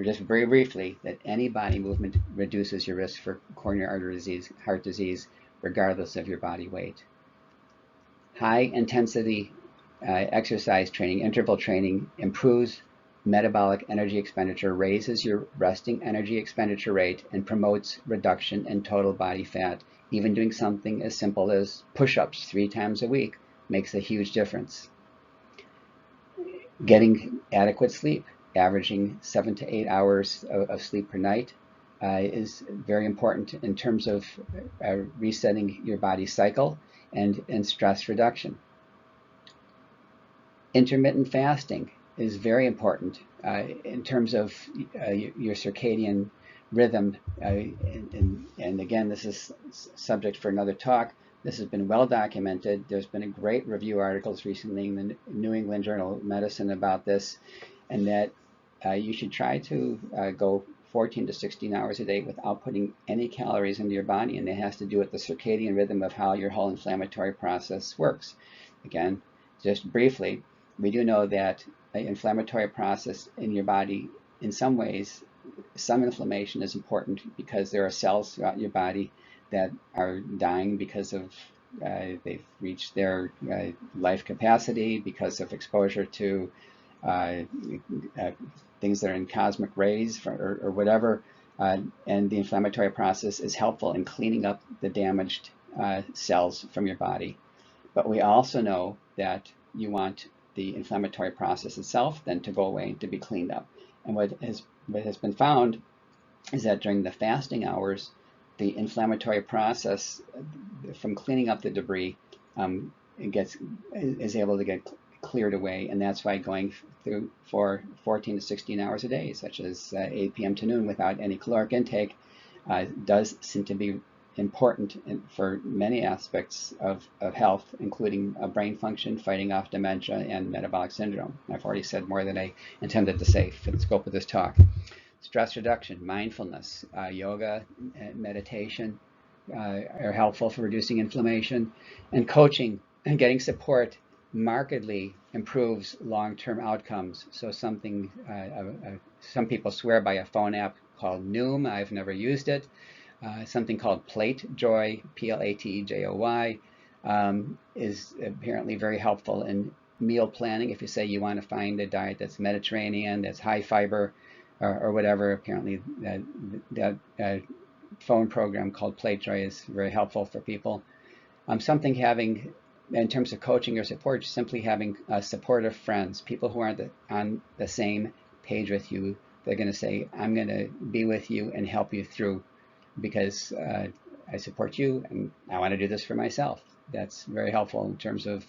just very briefly, that any body movement reduces your risk for coronary artery disease, heart disease, regardless of your body weight. High-intensity exercise training, interval training, improves metabolic energy expenditure, raises your resting energy expenditure rate, and promotes reduction in total body fat. Even doing something as simple as push-ups 3 times a week makes a huge difference. Getting adequate sleep, averaging 7 to 8 hours of sleep per night, is very important in terms of resetting your body's cycle and stress reduction. Intermittent fasting is very important in terms of your circadian rhythm. And again, this is subject for another talk. This has been well documented. There's been a great review articles recently in the New England Journal of Medicine about this, and that you should try to go 14 to 16 hours a day without putting any calories into your body, and it has to do with the circadian rhythm of how your whole inflammatory process works. Again, just briefly, we do know that the inflammatory process in your body, in some ways, some inflammation is important because there are cells throughout your body that are dying because of they've reached their life capacity because of exposure to things that are in cosmic rays or whatever, and the inflammatory process is helpful in cleaning up the damaged cells from your body. But we also know that you want the inflammatory process itself then to go away, to be cleaned up. And what has been found is that during the fasting hours, the inflammatory process from cleaning up the debris is able to get cleared away, and that's why going through for 14 to 16 hours a day, such as 8 p.m. to noon without any caloric intake, does seem to be important for many aspects of health, including brain function, fighting off dementia, and metabolic syndrome. I've already said more than I intended to say for the scope of this talk. Stress reduction, mindfulness, yoga, meditation are helpful for reducing inflammation, and coaching and getting support markedly improves long-term outcomes. So some people swear by a phone app called Noom. I've never used it. Something called PlateJoy, P-L-A-T-E-J-O-Y, is apparently very helpful in meal planning. If you say you want to find a diet that's Mediterranean, that's high fiber, or whatever, apparently that phone program called PlateJoy is very helpful for people. Something having, in terms of coaching or support, simply having supportive friends, people who aren't on the same page with you. They're going to say, I'm going to be with you and help you through, because I support you and I want to do this for myself. That's very helpful in terms of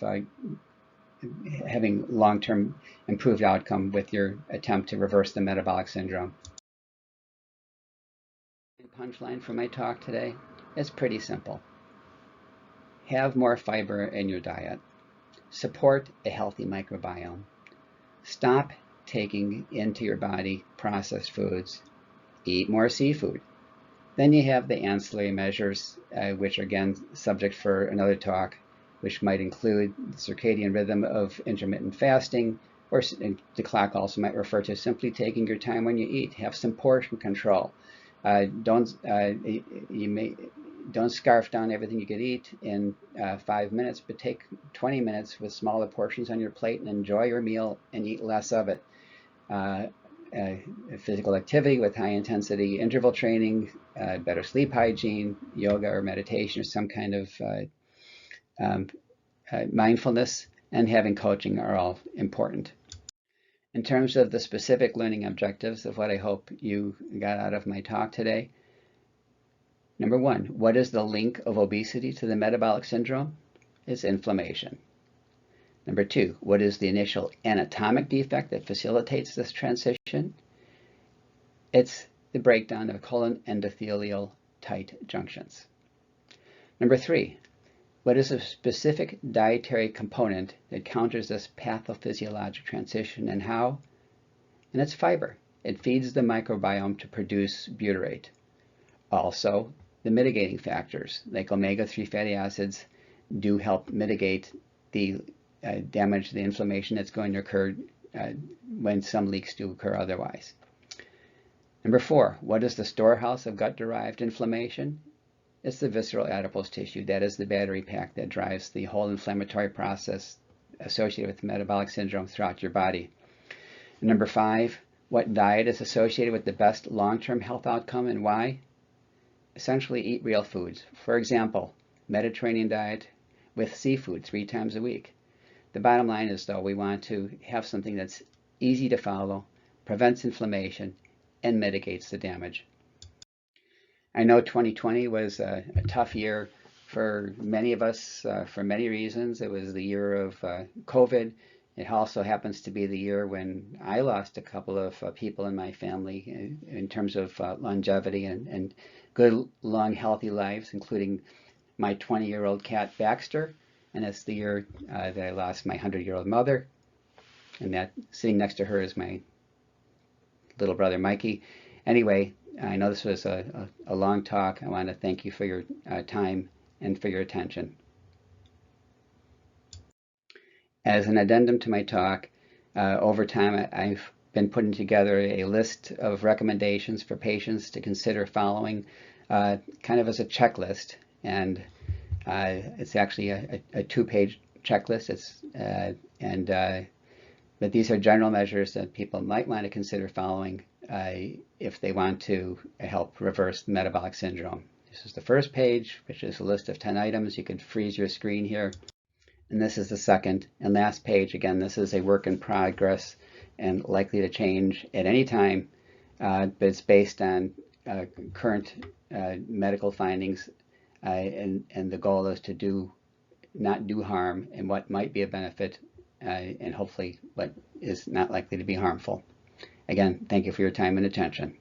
having long-term improved outcome with your attempt to reverse the metabolic syndrome. Punchline for my talk today is pretty simple. Have more fiber in your diet. Support a healthy microbiome. Stop taking into your body processed foods. Eat more seafood. Then you have the ancillary measures, which are again subject for another talk, which might include the circadian rhythm of intermittent fasting, or the clock also might refer to simply taking your time when you eat. Have some portion control. Don't scarf down everything you could eat in 5 minutes, but take 20 minutes with smaller portions on your plate and enjoy your meal and eat less of it. Physical activity with high intensity interval training, better sleep hygiene, yoga or meditation or some kind of mindfulness, and having coaching are all important. In terms of the specific learning objectives of what I hope you got out of my talk today, Number one, what is the link of obesity to the metabolic syndrome? It's inflammation. Number two, what is the initial anatomic defect that facilitates this transition? It's the breakdown of colon endothelial tight junctions. Number three, what is a specific dietary component that counters this pathophysiologic transition and how? And it's fiber. It feeds the microbiome to produce butyrate. Also, the mitigating factors, like omega-3 fatty acids, do help mitigate the damage, the inflammation that's going to occur when some leaks do occur otherwise. Number four, what is the storehouse of gut-derived inflammation? It's the visceral adipose tissue. That is the battery pack that drives the whole inflammatory process associated with metabolic syndrome throughout your body. And number five, what diet is associated with the best long-term health outcome and why? Essentially eat real foods. For example, Mediterranean diet with seafood 3 times a week. The bottom line is, though, we want to have something that's easy to follow, prevents inflammation, and mitigates the damage. I know 2020 was a tough year for many of us for many reasons. It was the year of COVID. It also happens to be the year when I lost a couple of people in my family in terms of longevity and good, long, healthy lives, including my 20-year-old cat Baxter. And it's the year that I lost my 100-year-old mother. And that sitting next to her is my little brother Mikey. Anyway, I know this was a long talk. I want to thank you for your time and for your attention. As an addendum to my talk, over time I've been putting together a list of recommendations for patients to consider following, kind of as a checklist. And it's actually a 2-page checklist. But these are general measures that people might want to consider following if they want to help reverse metabolic syndrome. This is the first page, which is a list of 10 items. You can freeze your screen here. And this is the second and last page. Again, this is a work in progress and likely to change at any time, but it's based on current medical findings, and the goal is to not do harm and what might be a benefit, and hopefully what is not likely to be harmful. Again, thank you for your time and attention.